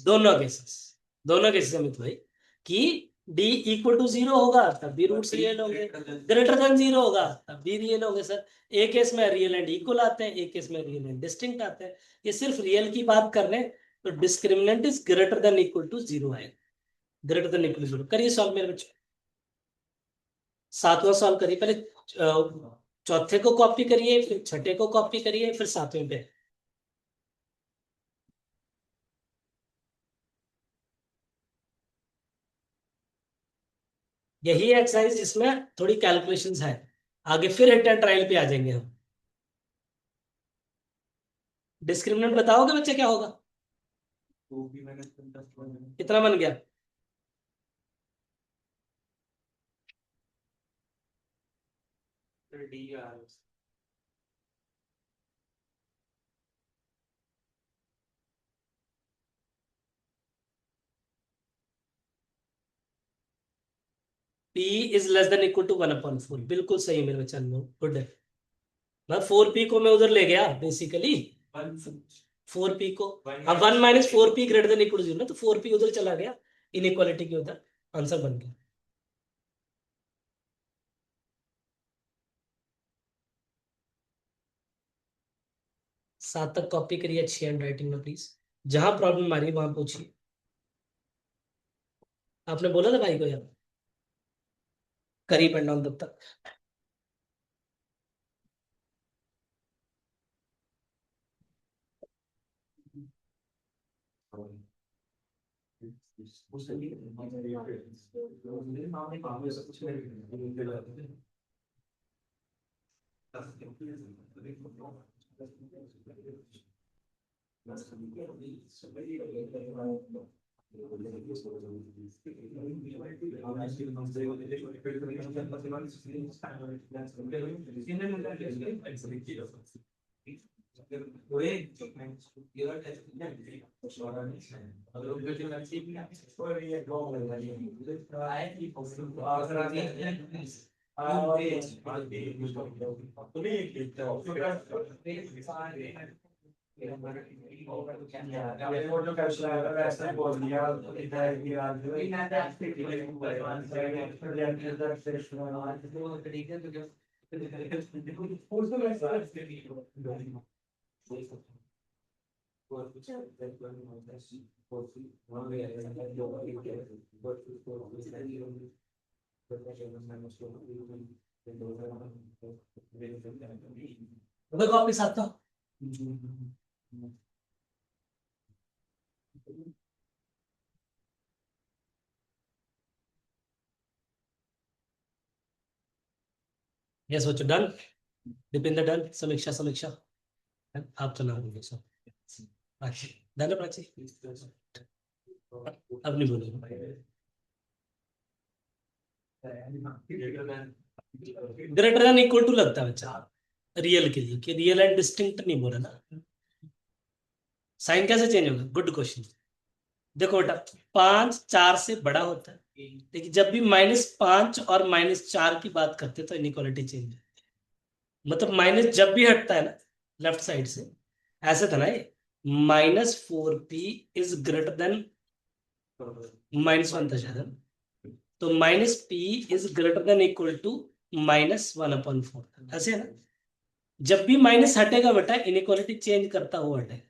S1: दोनों केसेस अमित भाई, कि d इक्वल टू 0 होगा तब भी रूट्स रियल होंगे, ग्रेटर देन 0 होगा तब भी रियल होंगे। सर एक केस में रियल एंड इक्वल आते हैं, एक केस में रियल एंड डिस्टिंक्ट आते हैं। ये सिर्फ रियल की बात कर रहे हैं, तो discriminant is greater than equal to 0 आएगा, ग्रेटर देन इक्वल टू 0। करिए सॉल्व मेरे बच्चों, 7वां सॉल्व करिए, पहले चौथे को कॉपी करिए, फिर छठे को कॉपी करिए, फिर 7वें पे। यही एक्सरसाइज जिसमें थोड़ी कैलकुलेशंस है, आगे फिर हिट एंड ट्रायल पे आ जाएंगे हम। डिस्क्रिमिनेंट बताओगे बच्चे क्या होगा, कितना बन गया? p is less than equal to 1/4, बिल्कुल सही है मेरे बच्चा, गुड है। मैं 4p को मैं उधर ले गया बेसिकली, 4p को, अब 1 - 4p greater than equal to 0 ना, तो 4p उधर चला गया इनइक्वालिटी के उधर, आंसर बन गया। 7 तक कॉपी करिए अच्छी हैंड राइटिंग में प्लीज, जहां प्रॉब्लम आ रही है वहां पूछिए। आपने बोला था भाई को यार, करी पेन डाउन तब तक। देखो आपके साथ तो ये सोचो, डन दीपिंदर, डन समीक्षा, समीक्षा आप तो ना बोलिए सब, प्राची डन है, प्राची अब नहीं बोलेगा। ग्रेटर देन इक्वल टू लगता है बच्चा रियल के लिए, कि रियल एंड डिस्टिंक्ट नहीं बोला ना, साइन कैसे चेंज होगा? Good question. देखो बेटा, 5 4 से बड़ा होता है, लेकिन जब भी -5 और -4 की बात करते हैं तो इनइक्वालिटी चेंज होती है। मतलब माइनस जब भी हटता है ना लेफ्ट साइड से, ऐसे था ना ये, -4p इज ग्रेटर देन -1 था शायद, तो -p is greater than equal to -1/4, ऐसे है ना। जब भी माइनस हटेगा बेटा इनइक्वालिटी चेंज करता हुआ हटेगा।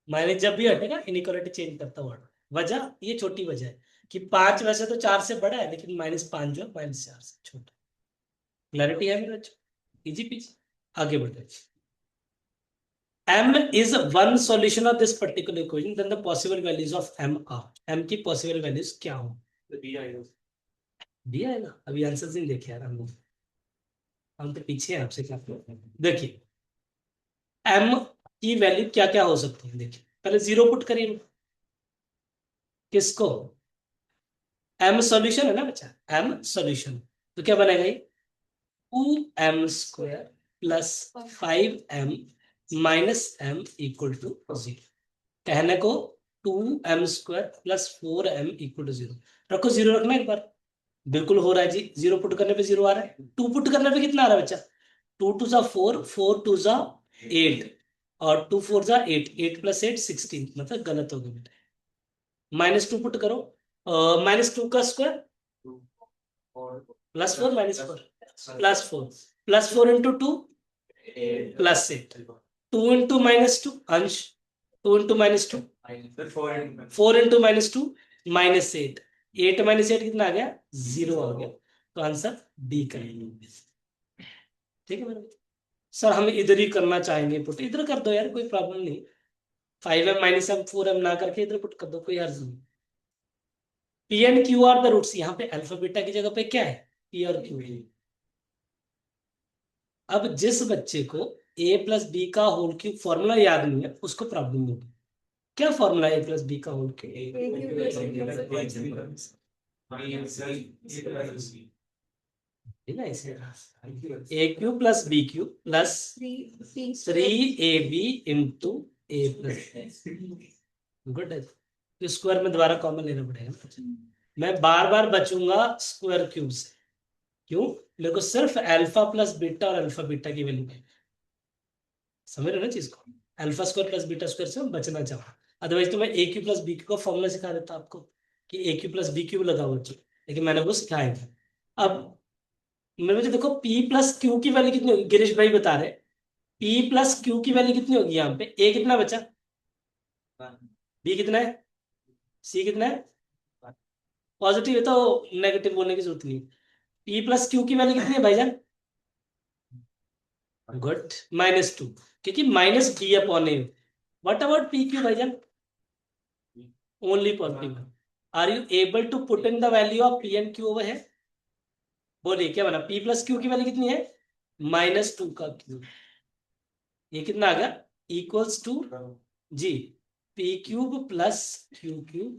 S1: माइनस जब भी हटेगा इनइक्वालिटी चेंज करता हुआ हटेगा। वजह, ये छोटी वजह है कि 5 वैसे तो 4 से बड़ा है, लेकिन -5 जो है -4 से छोटा। क्लैरिटी है मेरा? Easy PG. आगे बढ़ते हैं। m is one solution of this particular equation, then the possible values of m are, m की possible values क्या हो? दिया है ना, अभी आंसर नहीं देखे यार हम तो पीछे हैं आपसे क्या। देखिए m की वैल्यू क्या क्या हो सकती है, देखिए पहले जीरो पुट करिए। किसको? m सॉल्यूशन है ना बच्चा, m सॉल्यूशन, तो क्या बनेगा ये 2m² plus 5m minus m equal to 0। कहने को 2m² plus 4m equal to 0। रखो, जीरो रखना एक बार। बिल्कुल हो रहा है जी, जीरो पुट करने पे जीरो आ रहा है। टू पुट करने पे कितना आ रहा है बच्चा? 2 2 जा 4, 4 2 जा 8, और 2 4 जा 8, 8 प्लस 8 16, मतलब गलत हो गया बेटा। -2 पुट करो, -2 का स्क्वायर +4 -4 +4 +4 इंटू 2 +8, 2 इंटू -2 अंश, 2 इंटू -2 4 इंटू -2 -8, 8 -8 कितना आ गया? 0 आ गया। तो आंसर डी करेंगे। ठीक है मेरा? सर हम इधर ही करना चाहेंगे पुट, इधर कर दो यार, कोई प्रॉब्लम नहीं। 5m -m 4m ना करके इधर पुट कर दो, कोई हर्ज नहीं। P and Q are the roots, यहाँ पे अल्फा बीटा की जगह पे क्या है? पी और क्यू। अब जिस बच्चे को a प्लस बी का होल क्यूब फॉर्मूला याद नहीं है उसको प्रॉब्लम होगी। क्या फॉर्मूला a प्लस बी का होल क्यूब? ठीक है, इसे a cube plus b cube plus 3ab into a plus. Good है। तो स्क्वायर में दोबारा कॉमन लेना पड़ेगा। मैं बार बार बचूंगा स्क्वायर क्यूब से। क्यों? मेरे को सिर्फ अल्फा प्लस बीटा और अल्फा बीटा की वैल्यू है। समझ रहे हो ना चीज को? Alpha square plus beta square से मैं बचना चाहूँ। अदरवाइज तो मैं ए क्यू प्लस बी क्यू का फॉर्मूला सिखा देता आपको कि ए क्यू प्लस बी क्यू लगा हुआ है, लेकिन मैंने वो सिखाया था। अब मेरे मुझे देखो पी प्लस क्यू की वैल्यू कितनी होगी, गिरीश भाई बता रहे पी प्लस क्यू की वैल्यू कितनी होगी यहाँ पे? ए कितना बचा, बी कितना है, सी कितना है? पॉजिटिव है तो नेगेटिव बोलने की जरूरत नहीं। पी प्लस क्यू की वैल्यू कितनी है भाईजान? गुड, -2, क्योंकि -b/a। What about p q भाईजान? Only positive. Are you able to put in the value of p and q over है? बोलिए क्या बना? पी प्लस क्यू की वैल्यू कितनी है? -2 का क्यूब। ये कितना आ गया? इक्वल्स टू जी p cube plus q cube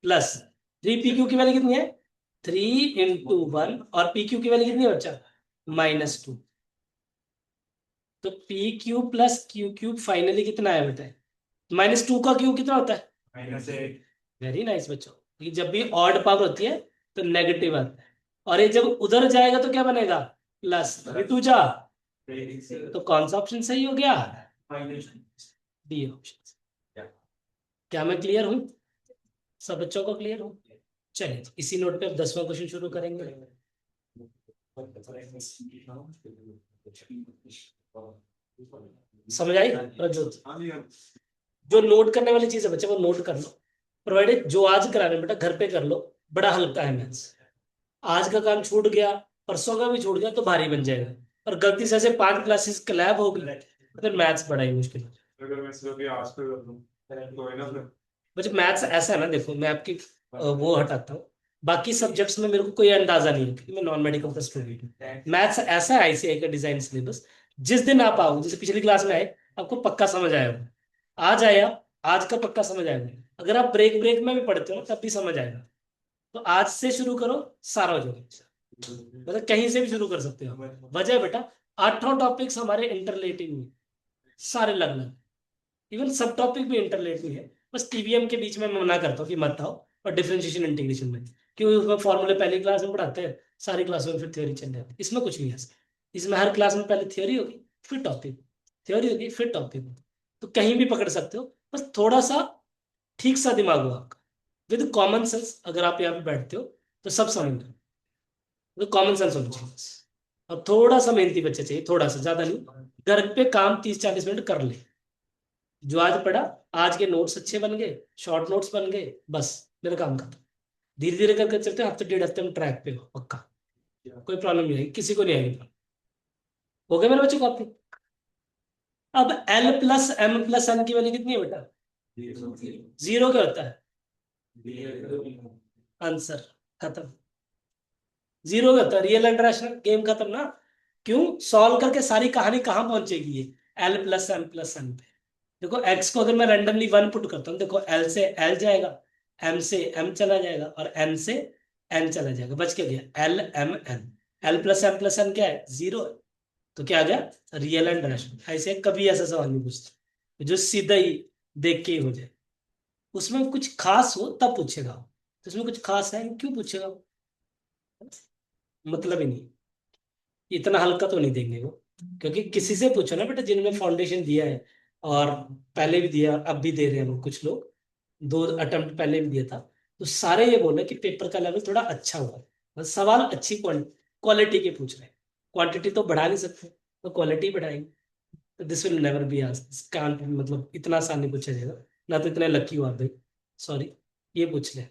S1: plus 3p q की वैल्यू कितनी है? 3 इंटू 1, और पी क्यू की वैल्यू कितनी है बच्चा? -2। तो P cube plus q cube finally कितना है बताए? -2 का क्यूब कितना होता है? वेरी नाइस बच्चों। ये जब भी ऑड पावर होती है तो नेगेटिव आता है, और ये जब उधर जाएगा तो क्या बनेगा? प्लस। टू जा तो कौन सा ऑप्शन सही हो गया? D option. क्या मैं क्लियर हूं? सब बच्चों को क्लियर हो? चलिए इसी नोट पे अब 10वां क्वेश्चन शुरू करेंगे। समझ आई प्रज्योत? जो नोट करने वाली चीज है बच्चे वो नोट कर लो, प्रोवाइडेड जो आज करा रहे बेटा घर पे कर लो। बड़ा हल्का है मैथ्स। आज का काम छूट गया, परसों का भी छूट गया तो भारी बन जाएगा, और गलती से ऐसे 5 क्लासेस क्लैब हो गई तो मैथ्स बड़ा ही मुश्किल है।
S4: अगर मैं सिर्फ ये आज कर दूं तो है ना फिर।
S1: बच्चे मैथ्स ऐसा है ना, देखो मैं आपकी वो हटाता हूँ। बाकी सब्जेक्ट्स में मेरे को कोई अंदाजा नहीं है क्योंकि मैं नॉन मेडिकल का स्टूडेंट हूँ। मैथ्स ऐसा है आईसीआई का डिजाइन सिलेबस, जिस दिन आप आओ, जैसे पिछली क्लास में आए आपको पक्का समझ आएगा। आज आया, आज का पक्का समझ आएगा। अगर आप ब्रेक ब्रेक में भी पढ़ते हो तब भी समझ आएगा। तो आज से शुरू करो, सारा हो जाएगा। मतलब कहीं से भी शुरू कर सकते हो। वजह है बेटा 8 टॉपिक्स हमारे इंटरलेटिंग में, सारे लगना है, इवन सब टॉपिक भी इंटरलेट में है। बस टीवीएम के बीच में मैं मना करता हूँ कि मत आओ, और डिफरेंशिएशन इंटीग्रेशन में क्योंकि उसमें फॉर्मूले पहली क्लास में पढ़ाते हैं, सारी क्लासों में फिर थ्योरी चल जाती है। इसमें कुछ नहीं है ऐसा। इसमें हर क्लास में पहले थ्योरी होगी, फिर टॉपिक, थ्योरी होगी, फिर टॉपिक। तो कहीं भी पकड़ सकते हो, बस थोड़ा सा ठीक सा दिमाग हो आपका, विद कॉमन सेंस। अगर आप यहाँ पे बैठते हो तो सब समझ लो, तो कॉमन सेंस होना चाहिए बस। और थोड़ा सा मेहनती बच्चा चाहिए, थोड़ा सा, ज्यादा नहीं। घर पे काम 30-40 मिनट कर ले, जो आज पढ़ा, आज के नोट्स अच्छे बन गए, शॉर्ट नोट्स बन गए, बस मेरा काम खत्म। धीरे धीरे करके चलते हैं, हफ्ते 1.5 हफ्ते में ट्रैक पे हो पक्का, कोई प्रॉब्लम नहीं आएगी, किसी को नहीं आएगी problem। हो गया मेरे बच्चों कॉपी। अब L plus M plus N की वैल्यू कितनी है बेटा? 0 क्या होता है? आंसर खत्म। 0 क्या होता है? रियल एंड रैशनल, गेम खत्म ना। क्यों? सॉल्व करके सारी कहानी कहाँ पहुंचेगी ये? L plus M plus N पे। देखो x को अगर मैं रैंडमली 1 पुट करता हूँ, देखो L से L जाएगा, M से M चला जाएगा, और N से N चला जाएगा, बच के गया L M N। L plus M क्या है? 0 है। तो क्या आ गया? Real and rational. ऐसे कभी ऐसा सवाल नहीं पूछते जो सीधा ही देख के ही हो जाए। उसमें कुछ खास हो तब पूछेगा वो। तो उसमें कुछ खास है क्यों पूछेगा वो? मतलब ही नहीं। इतना हल्का तो नहीं देंगे वो, क्योंकि किसी से पूछो ना बेटा जिन्होंने फाउंडेशन दिया है, और पहले भी दिया, अब भी दे रहे हैं वो कुछ लोग, 2 अटेम्प्ट पहले भी दिया था, तो सारे ये बोले कि पेपर का लेवल थोड़ा अच्छा हुआ है। बस सवाल अच्छी क्वालिटी के पूछ रहे हैं। क्वांटिटी तो बढ़ा नहीं सकते, तो क्वालिटी बढ़ाएंगे। तो this will never be asked, can't, मतलब इतना आसान नहीं पूछा जाएगा। ना तो इतने लकी हो आप भाई, सॉरी। ये पूछ ले।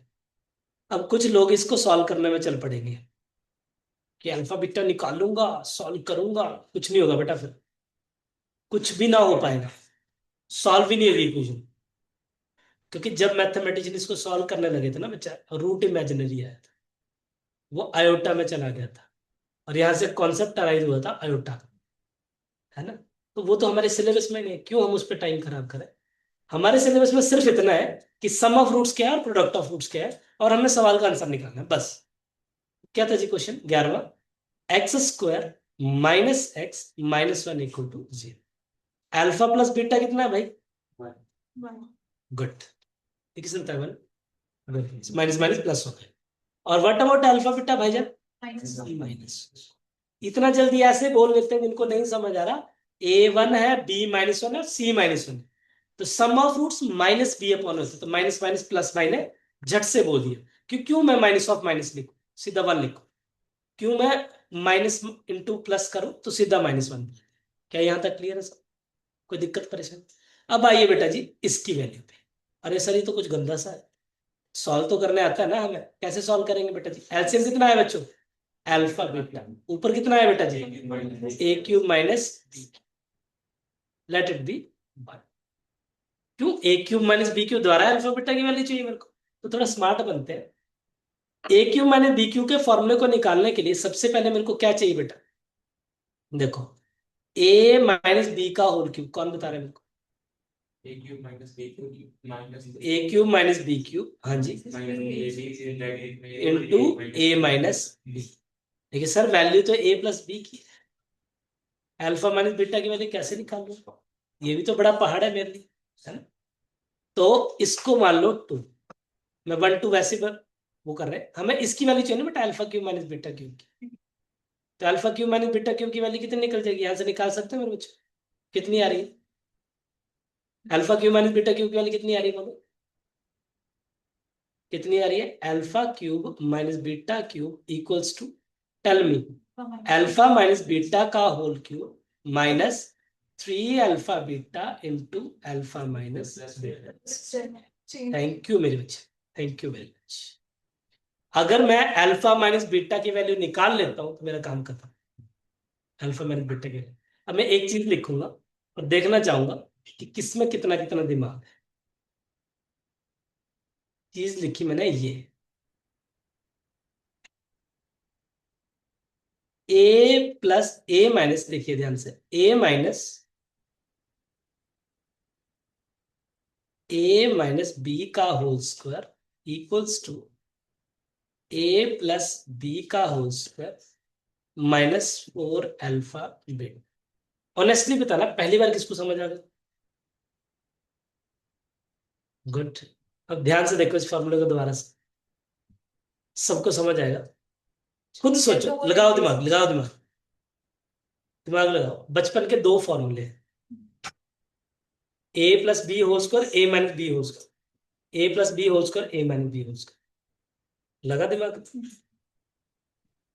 S1: अब कुछ लोग इसको सॉल्व करने में चल पड़ेंगे कि अल्फा बीटा निकालूंगा, सॉल्व करूंगा। कुछ नहीं होगा बेटा, फिर कुछ भी ना हो पाएगा, सॉल्व ही नहीं होगी इक्वेशन। क्योंकि जब मैथमेटिशियन इसको सॉल्व करने लगे थे ना बच्चा, रूट इमेजिनरी आया था, वो आयोटा में चला गया था, और यहाँ से कॉन्सेप्ट अराइज हुआ था आयोटा का, है ना। तो वो तो हमारे सिलेबस में नहीं है, क्यों हम उस पर टाइम खराब करें। हमारे सिलेबस में सिर्फ इतना है कि सम ऑफ रूट्स क्या है और प्रोडक्ट ऑफ रूट्स क्या है, और हमने सवाल का आंसर निकालना है बस। क्या था जी क्वेश्चन 11वां? X square minus x minus 1 equal to 0। Alpha plus beta कितना है भाई? Good. Equation 7 minus minus plus हो गया। और व्हाट अबाउट अल्फा बीटा भाईजान? माइनस। इतना जल्दी ऐसे बोल देते हैं जिनको नहीं समझ आ रहा। A1 है, B-1 है, C-1 है, तो sum of roots minus B upon होता है, तो माइनस माइनस प्लस मैंने झट से बोल दिया। क्यों मैं माइनस ऑफ माइनस लिखूं, सीधा 1 लिखूं? क्यों मैं माइनस इंटू प्लस करूं तो सीधा -1? क्या यहां तक क्लियर है सब? कोई दिक्कत परेशानी? अब आइए बेटा जी इसकी वैल्यू पे। अरे सर ये तो कुछ गंदा सा है, सॉल्व तो करने आता है ना हमें। कैसे सॉल्व करेंगे बेटा जी? एलसीएम कितना है बच्चों? Alpha beta. ऊपर कितना है बेटा जी? A³ minus B, let it be 1। क्यों? A³ माइनस B³ द्वारा अल्फा बीटा की वैल्यू चाहिए मेरे को, तो थोड़ा स्मार्ट बनते हैं। A³ माइनस B³ के फॉर्मूले को निकालने के लिए सबसे पहले मेरे को क्या चाहिए बेटा? देखो, A माइनस B का होल क्यूब, कौन बता रहा है मेरे को?
S2: A³ minus B³ minus
S1: A³ minus B³, हाँ जी, इंटू A माइनस B। देखिए सर वैल्यू तो A प्लस B की है, अल्फा माइनस बीटा की वैल्यू कैसे निकाल लूं? ये भी तो बड़ा पहाड़ है मेरे लिए, है ना। तो इसको मान लो 2, मैं 1 2 वैसे वो कर रहे हैं, हमें इसकी वैल्यू चाहिए ना बेटा, alpha cube minus beta cube की। तो alpha cube minus beta cube की वैल्यू कितनी निकल जाएगी? यहां से निकाल सकते हैं मेरे बच्चे? कितनी आ रही है? Alpha cube minus beta cube की वैल्यू कितनी आ रही है बोलो? कितनी आ रही है? Alpha cube minus beta cube equals to, tell me, alpha minus beta का whole cube minus 3 alpha beta into alpha minus. Thank you मेरे बच्चे, थैंक यू वेरी मच। अगर मैं अल्फा माइनस बीटा की वैल्यू निकाल लेता हूं तो मेरा काम खत्म। अल्फा माइनस बीटा की, अब मैं एक चीज लिखूंगा और देखना चाहूंगा कि किसमें कितना कितना दिमाग है। चीज लिखी मैंने ये, ए प्लस ए माइनस, देखिए ध्यान से, ए माइनस बी का whole square equals to a plus B का whole square minus 4 alpha beta. Honestly बताना पहली बार किसको समझ आ गया? गुड। अब ध्यान से देखो इस फॉर्मूले को दोबारा से, सबको समझ आएगा। खुद सोचो, लगाओ दिमाग, लगाओ दिमाग, दिमाग लगाओ। बचपन के दो फॉर्मूले हैं, a plus B whole square, a minus b whole square, a plus B whole square, a minus b whole square. लगा दिमाग?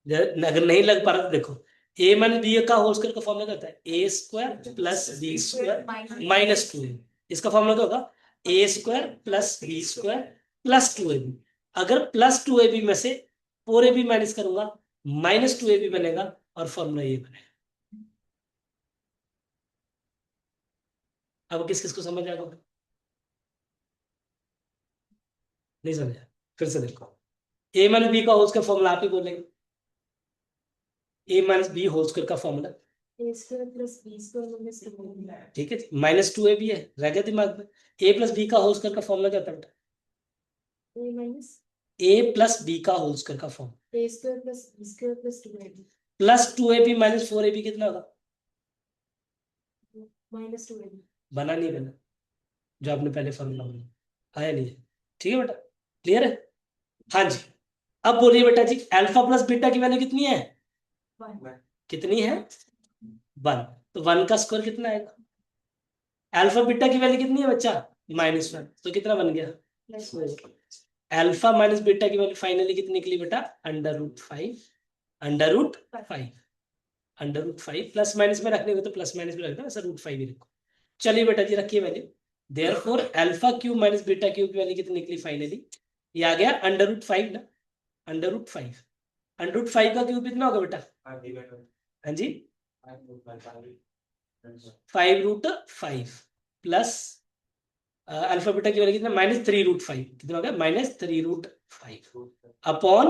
S1: अगर नहीं लग पा रहा तो देखो, ए माइनस बी का होल स्क्वायर का फॉर्मूला क्या होता है? A square plus B square minus 2 a. इसका फॉर्मूला क्या होगा? A square plus B square plus 2 A b. अगर प्लस 2 ए बी में से 4 ए बी माइनस करूंगा, माइनस 2 ए बी बनेगा, और फॉर्मूला ये बनेगा। अब किस किस को समझ आएगा? नहीं समझा? फिर से देखो, ए माइनस बी का होल स्क्वायर फॉर्मूला आप ही बोलेंगे, a minus b whole square का formula.
S3: A square plus B square minus 2
S1: ठीक है, माइनस 2 ए बी है, रह गया दिमाग में। ए प्लस बी का होल स्क्वायर का फॉर्मूला क्या होता है बेटा?
S3: A minus
S1: A plus B का होल स्क्वायर का form,
S3: A square plus B square plus 2ab
S1: plus 2 A B minus 4 A B कितना होगा?
S3: Minus 2ab।
S1: बना नहीं बना? जो आपने पहले फॉर्मूला बनाया आया नहीं है? ठीक है बेटा, क्लियर है? हाँ जी। अब बोलिए बेटा जी, अल्फा प्लस बीटा की वैल्यू कितनी है? कितनी है? 1। तो 1 का स्क्वायर कितना आएगा? अल्फा बीटा की वैल्यू कितनी है बच्चा? -1। तो कितना बन गया? अल्फा माइनस बीटा की वैल्यू फाइनली कितनी निकली बेटा? √5। √5। √5 प्लस माइनस में रखने को तो प्लस माइनस में रखना, ऐसा √5 ही रखो। चलिए बेटा जी, रखिए value. Therefore alpha cube minus beta cube की वैल्यू कितनी निकली फाइनली? ये आ गया √5 ना, √5। √5 का क्यूब कितना होगा बेटा? हाँ जी, 5√5 प्लस अल्फा बीटा की वैल्यू कितना? -3√5। कितना हो गया? -3√5 अपॉन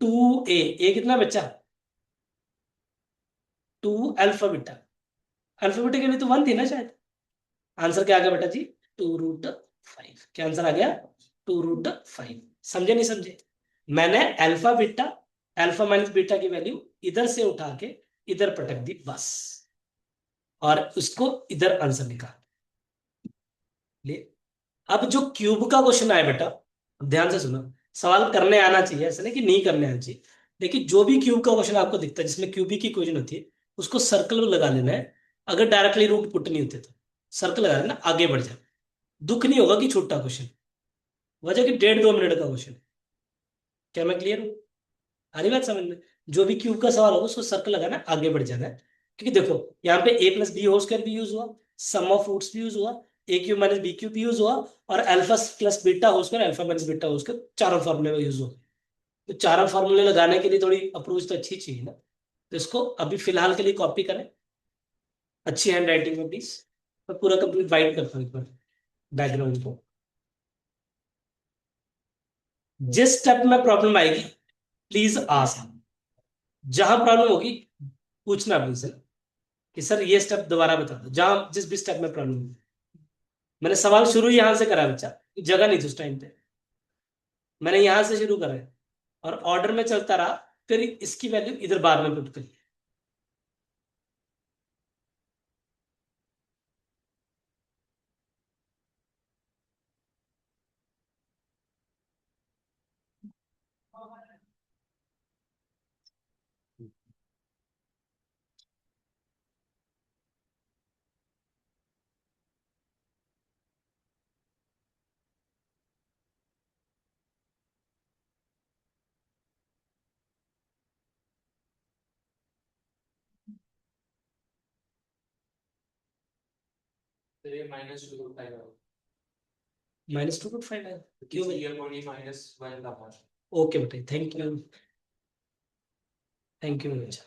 S1: 2a। ए कितना बच्चा? 2 अल्फा बीटा। अल्फा बीटा के लिए तो 1 थी ना शायद। आंसर क्या आ गया बेटा जी? 2√5। क्या आंसर आ गया? 2√5। समझे नहीं समझे? मैंने alpha beta, alpha minus beta की वैल्यू इधर से उठा के इधर पटक दी बस, और उसको इधर आंसर निकाल ले। अब जो क्यूब का क्वेश्चन आया बेटा, ध्यान से सुनो, सवाल करने आना चाहिए, ऐसा नहीं कि नहीं करने आना चाहिए। लेकिन जो भी क्यूब का क्वेश्चन आपको दिखता है जिसमें क्यूबिक की इक्वेशन होती है, उसको सर्कल में लगा लेना है। अगर डायरेक्टली रूट पुट नहीं होते तो सर्कल लगा लेना, आगे बढ़ जाए। दुख नहीं होगा कि छोटा क्वेश्चन, वजह कि 1.5-2 मिनट का क्वेश्चन। क्या मैं क्लियर हूँ? आ रही बात समझ में? जो भी क्यूब का सवाल होगा उसको सर्कल लगाना, आगे बढ़ जाना है। क्योंकि देखो, यहाँ पे A plus B whole square भी यूज हुआ, सम ऑफ रूट्स भी यूज हुआ, A cube minus B cube भी यूज हुआ, और alpha plus beta whole square, alpha minus beta whole square, चारों फॉर्मूले यूज हुआ। तो चारों फॉर्मूले लगाने के लिए थोड़ी अप्रोच तो अच्छी चाहिए ना। तो इसको अभी फिलहाल के लिए कॉपी करें, अच्छी हैंड राइटिंग में प्लीज। मैं पूरा कंप्लीट वाइट करता हूँ एक बार बैकग्राउंड को। जिस स्टेप में प्रॉब्लम आएगी प्लीज आस्क, जहां प्रॉब्लम होगी पूछना प्लीज कि सर ये स्टेप दोबारा बता दो, जहां जिस भी स्टेप में प्रॉब्लम होगी। मैंने सवाल शुरू यहां से करा बच्चा, जगह नहीं थी उस टाइम पे, मैंने यहां से शुरू करा है, और ऑर्डर में चलता रहा, फिर इसकी वैल्यू इधर बाद में पुट करी।
S2: तो ये -2/5 है।
S1: -2.5 है? क्यों भाई?
S2: ये कोई -1 का पार्ट।
S1: ओके बेटे, थैंक यू, थैंक यू बच्चा।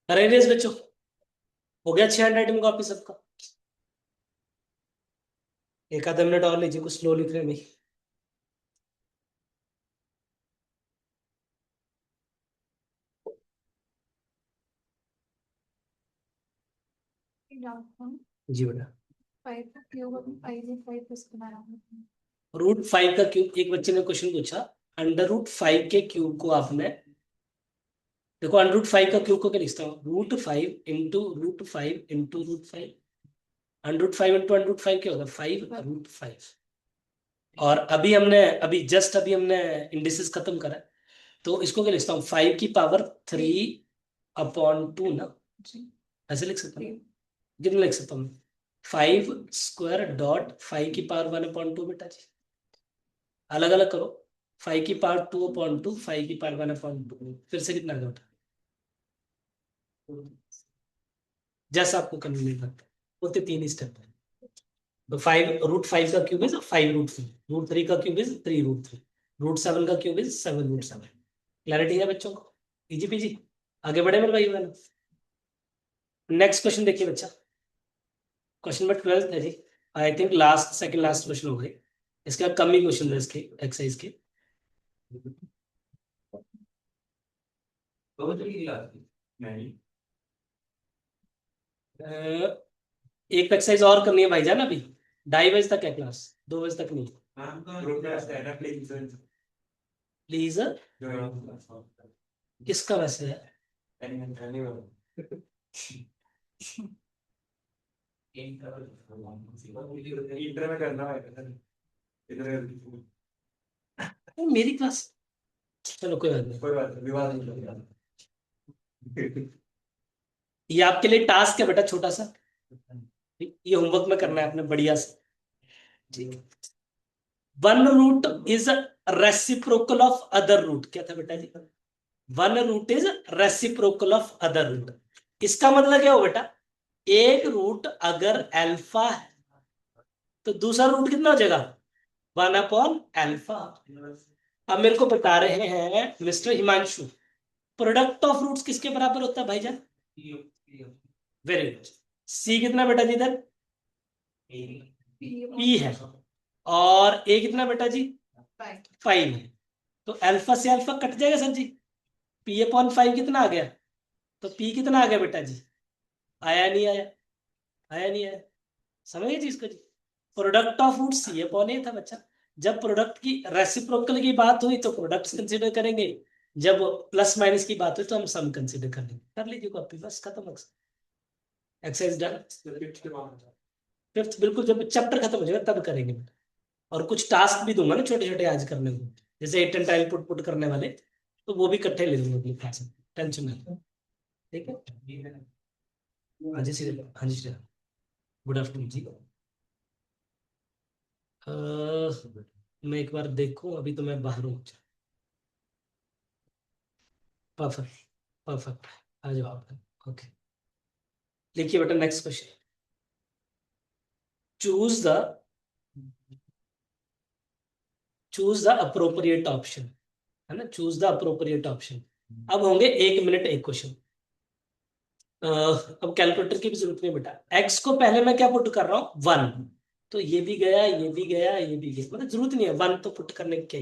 S1: अरे रेस बच्चों, हो गया 6 हैंडराइटिंग कॉपी सबका? एक आधा मिनट और लीजिए, कुछ स्लो लिख रहे हैं भाई। जी बेटा।
S3: 5 का क्यूब अभी 5 में 5 प्लस बनाना है।
S1: √5 का क्यूब, एक बच्चे ने क्वेश्चन पूछा, √5 के क्यूब को आपने, देखो √5 का क्यूब को क्या लिखता हूँ, √5 इंटू √5 इंटू √5, √5 इंटू √5 क्या होगा, 5 √5। और अभी हमने इंडिसेस खत्म करा है, तो इसको क्या लिखता हूँ, 5 की पावर 3/2 ना, ऐसे लिख सकता हूँ। कितना लिख सकता हूँ, 5² डॉट 5 की पावर 1/2 बेटा जी। अलग अलग करो, 5 की पावर 2/2, 5 की पावर 1/2, फिर से कितना आ गया बेटा, जैसा आपको कन्वीनियंट लगता है, बोलते 3 ही स्टेप है। तो 5 √5 का क्यूब इज 5 √3, √3 का क्यूब इज 3 √3, √7 का क्यूब इज 7 √7। क्लैरिटी है बच्चों को? इजी पीजी, आगे बढ़े मेरे भाई बहन। नेक्स्ट क्वेश्चन देखिए बच्चा, क्वेश्चन नंबर 12 है जी। I think last, second last question हो गई, इसके बाद कम ही क्वेश्चन है इसके एक्सरसाइज के। एक एक्सरसाइज और करनी है भाईजान अभी, 2:30 बजे तक है क्लास, 2 बजे तक नहीं। प्लीज, किसका मैसेज है?
S4: इंटर में करना है इधर।
S1: मेरी क्लास, चलो कोई बात नहीं।
S4: कोई बात नहीं, विवाद नहीं करेगा।
S1: ये आपके लिए टास्क है बेटा, छोटा सा, ये होमवर्क में करना है आपने बढ़िया से, ठीक है। 1 root is reciprocal of other root, क्या था बेटा जी, 1 root is reciprocal of other root. इसका मतलब क्या हो बेटा, एक रूट अगर अल्फा है तो दूसरा रूट कितना हो जाएगा, 1/अल्फा। अब मेरे को बता रहे हैं mister Himanshu, product of roots किसके बराबर होता है भाईजान? Very good. सी कितना बेटा जी इधर, पी है, और ए कितना बेटा जी, 5 है। तो अल्फा से अल्फा कट जाएगा सर जी, P/5 कितना आ गया, तो पी कितना आ गया बेटा जी, आया नहीं आया, आया नहीं आया, समझ गए चीज को जी। प्रोडक्ट ऑफ रूट C/A था बच्चा। जब प्रोडक्ट की रेसिप्रोकल की बात हुई तो प्रोडक्ट्स कंसीडर करेंगे, जब प्लस माइनस की बात हुई तो हम सम कंसीडर कर लेंगे। कर लीजिए कॉपी, बस खत्म, एक्सरसाइज डन। फिफ्थ बिल्कुल, जब चैप्टर खत्म हो जाएगा तब करेंगे। और कुछ टास्क भी दूंगा ना छोटे छोटे आज करने को, जैसे 8 एंड 10 पुट करने वाले, तो वो भी इकट्ठे ले लूंगा अपनी क्लास में, टेंशन नहीं। ठीक है, हाँ जी श्री, हाँ जी श्री, गुड आफ्टरनून जी। मैं एक बार देखूं, अभी तो मैं बाहर हूँ। परफेक्ट, परफेक्ट, आ जाओ आप। ओके, देखिए बेटा next question, choose the choose the appropriate option, है ना, चूज द अप्रोप्रिएट ऑप्शन। अब होंगे 1 मिनट एक क्वेश्चन। अब कैलकुलेटर की भी जरूरत नहीं बेटा, एक्स को पहले मैं क्या पुट कर रहा हूँ, 1, तो ये भी गया, ये भी गया, ये भी गया, मतलब जरूरत नहीं है 1 तो पुट करने की, क्या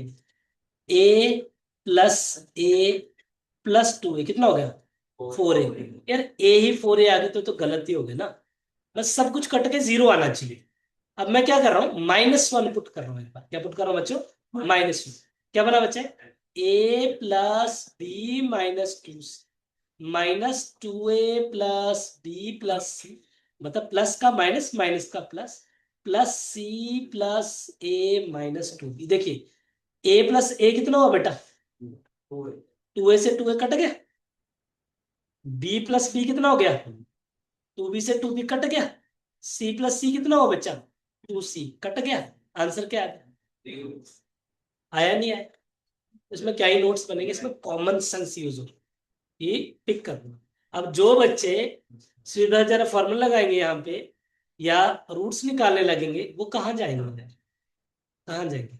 S1: A+A+2A कितना हो गया, 4A। यार A ही 4A आ गई तो गलत ही हो गया ना, बस सब कुछ कट के 0 आना चाहिए। अब मैं क्या कर रहा हूँ, -1 पुट कर रहा हूँ, एक बार क्या पुट कर रहा हूँ बच्चों, -1। क्या बना बच्चे, A+B-2C -2A+B+C, मतलब प्लस का माइनस, माइनस का प्लस, +C+A-2। देखिए A+A कितना हुआ बेटा, 2A से 2A कट गया, B+B कितना हो गया, 2B से 2B कट गया, C+C कितना हुआ बच्चा, 2C कट गया। आंसर क्या आया, आया नहीं आया, इसमें क्या ही नोट्स बनेंगे, इसमें कॉमन सेंस यूज हो, ये पिक करना। अब जो बच्चे सीधा जरा फॉर्मूला लगाएंगे यहाँ पे या रूट्स निकालने लगेंगे, वो कहाँ जाएंगे, कहाँ जाएंगे,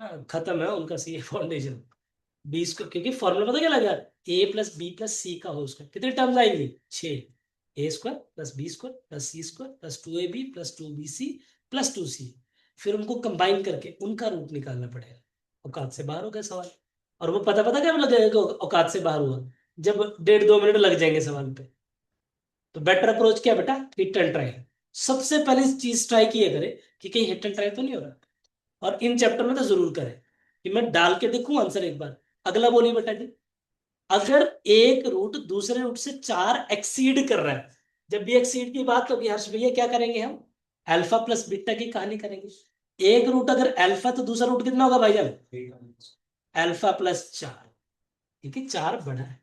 S1: हाँ, खत्म है उनका सी फाउंडेशन। बी स्क्वायर, क्योंकि फॉर्मूला पता क्या लगा, a plus b plus c का होल स्क्वायर, कितनी टर्म्स आएंगी 6, a square plus B square plus c square plus 2ab plus 2bc plus 2c, फिर उनको कंबाइन करके उनका रूट निकालना पड़ेगा। औकात से बाहर हो गया सवाल। और वो पता पता क्या लगेगा कि औकात से बाहर हुआ, जब 1.5-2 मिनट लग जाएंगे सवाल पे। तो बेटर अप्रोच क्या बेटा, हिट एंड ट्राई। सबसे पहले चीज ट्राई किया करे कि कहीं हिट एंड ट्राई तो नहीं हो रहा, और इन चैप्टर में तो जरूर करें कि मैं डाल के देखूं आंसर एक बार। अगला बोलिए बेटा जी, अगर एक रूट दूसरे रूट से 4 एक्सीड कर रहा है, जब भी एक्सीड की बात होगी हर्ष भैया क्या करेंगे हम, अल्फा प्लस बीटा की कहानी करेंगे। एक रूट अगर अल्फा तो दूसरा रूट कितना होगा भाईजान, अल्फा प्लस 4, ठीक है 4 बड़ा है।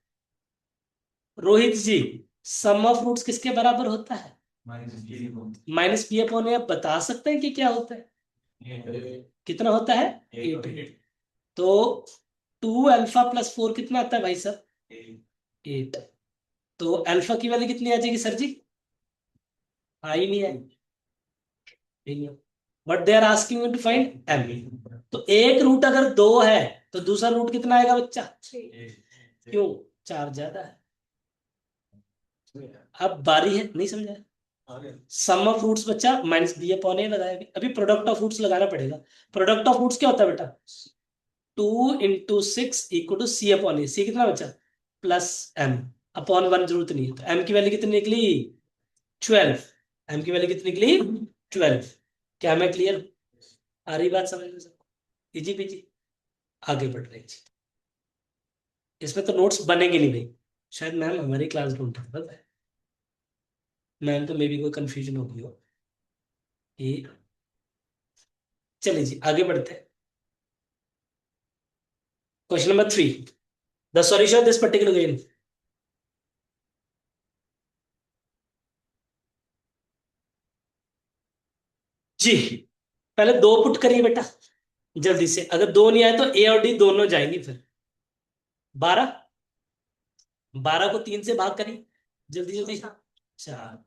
S1: रोहित जी, सम ऑफ रूट्स किसके बराबर होता है, माइनस पी अपॉन ए। आप बता सकते हैं कि क्या होता है, कितना होता है 8। तो 2 अल्फा प्लस 4 कितना आता है भाई सर, 8। तो अल्फा की वैल्यू कितनी आ जाएगी सर जी, आई नहीं आई, but they are asking you to find m. तो एक रूट अगर 2 है तो दूसरा रूट कितना आएगा बच्चा, क्यों, 4 ज्यादा है। अब बारी है, नहीं समझा, सम ऑफ रूट्स बच्चा माइनस बी अपॉन ए लगाया, अभी प्रोडक्ट ऑफ रूट्स लगाना पड़ेगा। प्रोडक्ट ऑफ रूट्स क्या होता है बेटा, 2 × 6 इक्वल टू सी अपॉन ए, सी कितना बच्चा प्लस एम, अपॉन 1 जरूरत नहीं है। तो एम की वैल्यू कितनी निकली 12, एम की वैल्यू कितनी निकली 12। क्या मैं क्लियर, आ रही बात समझ में सबको, इजी पीजी, आगे बढ़ रहे जी। इसमें तो नोट्स बनेंगे नहीं भाई, शायद मैम हमारी क्लास ढूंढ रहे पता है, मैम तो मे भी कोई कंफ्यूजन हो गई हो कि, चलिए जी आगे बढ़ते हैं। Question number 3, the solution of this particular question. जी, पहले 2 पुट करिए बेटा जल्दी से, अगर 2 नहीं आए तो ए और डी दोनों जाएंगी। फिर 12, 12 को 3 से भाग करिए जल्दी जल्दी, 4,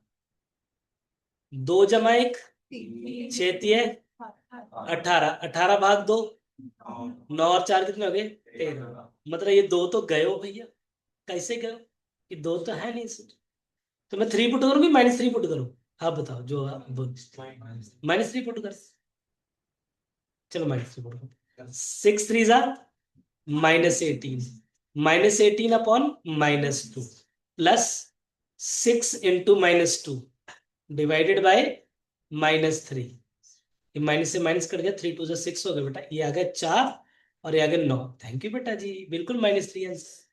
S1: 2 जमा 1 6 है 18, 18 भाग 2 9 और 4 कितने हो गए 13। मतलब ये 2 तो गए हो भैया, कैसे गए हो, कि 2 तो है नहीं इसमें। तो मैं 3 पुट करूँ कि -3 पुट करूँ, आप बताओ जो आप बोल, -3 पुट कर, चलो -3 पुट करो। 6 3 जा -18, -18 upon -2 plus 6 into -2 divided by -3। ये माइनस से माइनस कट गया, 3 2 जा 6 हो गया बेटा, ये आ गया 4 और ये आ गया 9। थैंक यू बेटा जी, बिल्कुल -3 आंसर,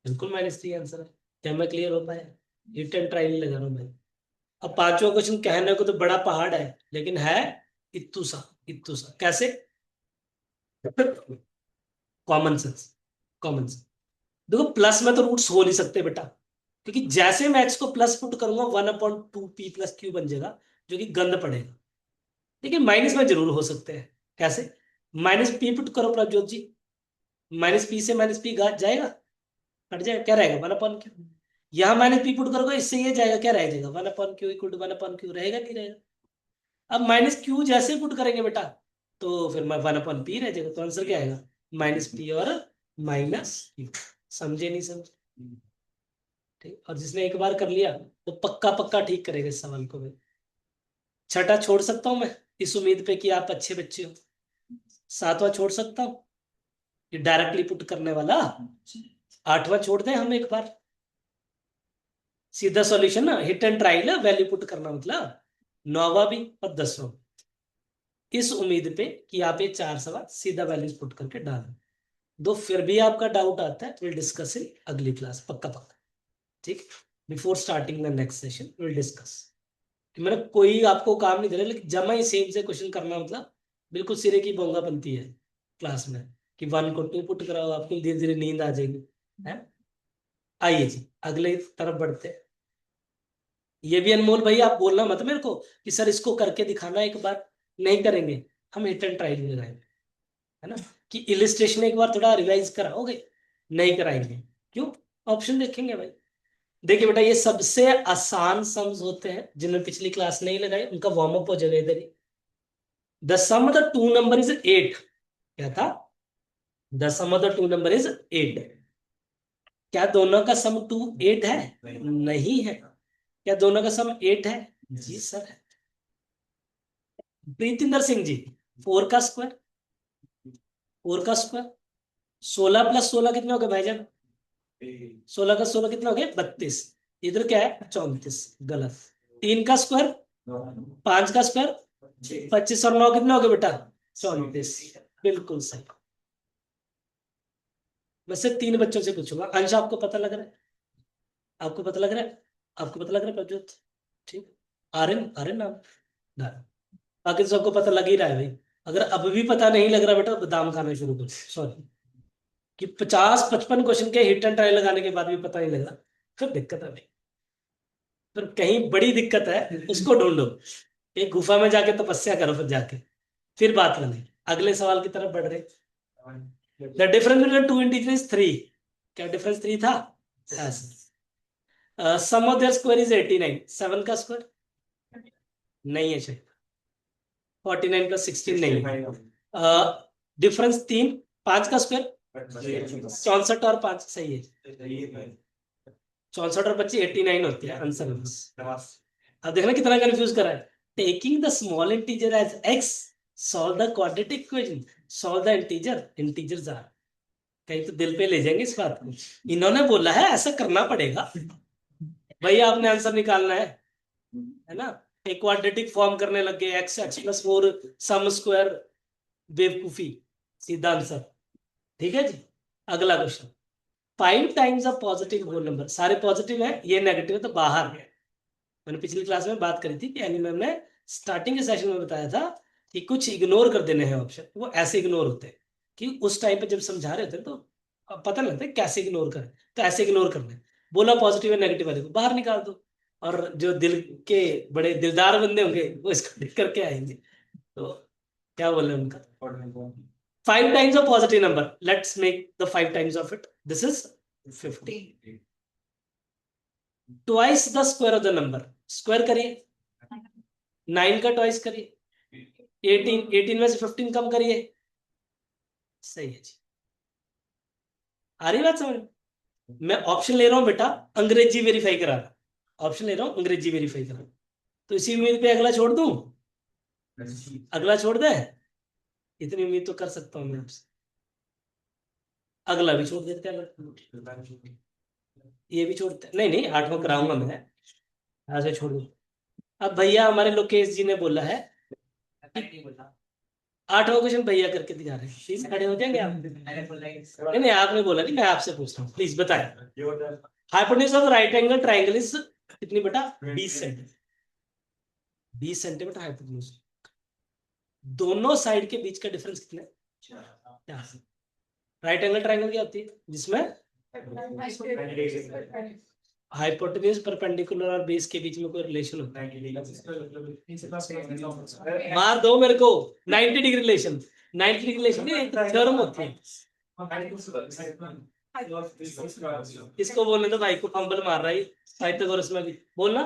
S1: बिल्कुल -3 आंसर है। क्या मैं क्लियर हो पाया, हिट एंड ट्राई नहीं लगा रहा हूँ भाई। अब पांचवा क्वेश्चन कहने को तो बड़ा पहाड़ है, लेकिन है इत्तू सा, इत्तू सा कैसे, कॉमन सेंस, कॉमन सेंस। देखो प्लस में तो रूट्स हो नहीं सकते बेटा, क्योंकि जैसे मैं एक्स को प्लस पुट करूंगा 1/2p + q बन जाएगा, जो कि गंद पड़ेगा। लेकिन माइनस में जरूर हो सकते हैं, कैसे, -p पुट करो प्रभजोत जी, -p से -p जाएगा, कट जाएगा, क्या रहेगा 1/q। यहाँ -p पुट करोगे, इससे ये जाएगा, क्या रह जाएगा 1/q = 1/q, रहेगा नहीं रहेगा। अब -q जैसे पुट करेंगे बेटा, तो फिर 1/p रह जाएगा, तो आंसर क्या आएगा -p और -q। समझे नहीं समझे, ठीक। और जिसने एक बार कर लिया तो पक्का पक्का ठीक करेगा इस सवाल को। मैं छठा छोड़ सकता हूं मैं, इस उम्मीद पे कि आप अच्छे बच्चे हो। सातवां छोड़ सकता हूं, ये डायरेक्टली पुट करने वाला। आठवां छोड़ दें हम एक बार, सीधा सॉल्यूशन ना, हिट एंड ट्राई ना, वैल्यू पुट करना मतलब। नौवां भी और 10वां, इस उम्मीद पे कि आप ये 4 सवाल सीधा वैल्यूज पुट करके डाल दो। फिर भी आपका डाउट आता है, विल डिस्कस इन अगली क्लास, पक्का पक्का, ठीक। Before starting the next session will discuss. कि मैंने कोई आपको काम नहीं दे रहा, लेकिन जमा ही सेम से क्वेश्चन करना मतलब बिल्कुल सिरे की बोंगा बनती है क्लास में, कि 1 को 2 पुट कराओ, आपको धीरे धीरे नींद आ जाएगी है। आइए जी अगले तरफ बढ़ते हैं। ये भी अनमोल भाई आप बोलना मत मेरे को कि सर इसको करके दिखाना एक बार, नहीं करेंगे, हम हिट एंड ट्राई लगाएंगे, है ना, कि इलिस्ट्रेशन एक बार थोड़ा रिवाइज कराओगे, नहीं कराएंगे, क्यों, ऑप्शन देखेंगे भाई। देखिए बेटा, ये सबसे आसान सम्स होते हैं, जिन्होंने पिछली क्लास नहीं लगाई उनका वार्म अप हो जाएगा इधर ही। The sum of the two number is 8, क्या था the sum of the two number is 8। क्या दोनों का सम 2 8 है? नहीं है। क्या दोनों का सम 8 है? जी सर है। प्रीतिंदर सिंह जी, 4 का स्क्वायर, 16 + 16 कितने हो गए भाईजान? 16 का 16 कितना हो गया? 32। इधर क्या है? 34। गलत। 3 का स्क्वायर, 5 का स्क्वायर, 25 और 9 कितने हो गए बेटा? 34। बिल्कुल सही। मैं सिर्फ 3 बच्चों से पूछूंगा। अंश आपको पता लग रहा है? आपको पता लग रहा है? आपको पता लग रहा है प्रज्योत? ठीक। आर्यन, आर्यन नाम ना। बाकी तो सबको पता लग ही रहा है भाई। अगर अब भी पता नहीं लग रहा बेटा, तो बादाम खाना शुरू कर, सॉरी, कि 50-55 क्वेश्चन के हिट एंड ट्राई लगाने के बाद भी पता नहीं लग रहा, फिर दिक्कत है भाई। फिर कहीं बड़ी दिक्कत है, उसको ढूंढो। एक गुफा में जाके तपस्या करो, फिर जाके फिर बात बने। अगले सवाल की तरफ बढ़ रहे। The difference between two integer is 3। क्या डिफरेंस 3 था? सम ऑफ देयर स्क्वायर इज 89। 7 का स्क्वायर नहीं है शायद। 49 + 16 नहीं है। डिफरेंस 3। 5 का स्क्वायर 64 और 5 सही है। 64 और 25 89 होती है आंसर। अब देखना कितना कंफ्यूज करा है। Taking the small integer as x, solve the quadratic equation, solve the integers are. कहीं तो दिल पे ले जाएंगे इस बात को। इन्होंने बोला है ऐसा करना पड़ेगा भाई, आपने आंसर निकालना है ना। एक क्वाड्रेटिक फॉर्म करने लग गए, x+4 सम स्क्वायर, बेवकूफी। सीधा आंसर। ठीक है जी। अगला question. 5 times a positive whole number. सारे पॉजिटिव है, ये नेगेटिव है तो बाहर है। मैंने पिछली क्लास में बात करी थी कि एनी मैम ने स्टार्टिंग के सेशन में बताया था कि कुछ इग्नोर कर देने हैं ऑप्शन, वो ऐसे इग्नोर होते हैं कि उस टाइम पे जब समझा रहे होते हैं तो पता नहीं लगता है कैसे इग्नोर करें, तो ऐसे इग्नोर करना है। बोला पॉजिटिव है नेगेटिव वाले को बाहर निकाल दो, और जो दिल के बड़े दिलदार बंदे होंगे वो इसको देख करके आएंगे। तो क्या बोले उनका? 5 times of positive number, let's make the 5 times of it. This is 50। Twice the square of the number, square करिए। 9 का ट्वाइस करिए। 18 में से 15 कम करिए। सही है जी। आ रही बात समझ में? मैं ऑप्शन ले रहा हूं बेटा, अंग्रेजी वेरीफाई करा रहा। ऑप्शन ले रहा हूं, अंग्रेजी वेरीफाई करा। तो इसी उम्मीद पे अगला छोड़ दूं? अगला छोड़ दे? इतनी उम्मीद तो कर सकता हूं मैं आपसे। अगला भी छोड़ देते हैं। ये भी छोड़ते, नहीं नहीं, 8वां कराऊंगा मैं, ऐसे छोड़ दूं। अब भैया हमारे लोकेश जी ने बोला है 8वां क्वेश्चन भैया करके दिखा रहे हैं। प्लीज खड़े हो जाएंगे आप? नहीं नहीं, आपने बोला नहीं, मैं आपसे पूछ रहा हूँ, प्लीज बताएं। Hypotenuse of right angle triangle is कितनी बेटा? 20 सेंटीमीटर। 20 centimetre hypotenuse. दोनों साइड के बीच का डिफरेंस कितना है? राइट एंगल ट्राइंगल क्या होती है? जिसमें हाइपोटेन्यूज परपेंडिकुलर और बेस के बीच में कोई रिलेशन होता है। मार दो मेरे को। 90 डिग्री रिलेशन। 90 डिग्री रिलेशन नहीं, एक थ्योरम होती है। इसको बोलने दो भाई को, फंबल मार रहा है पाइथागोरस में भी। बोलना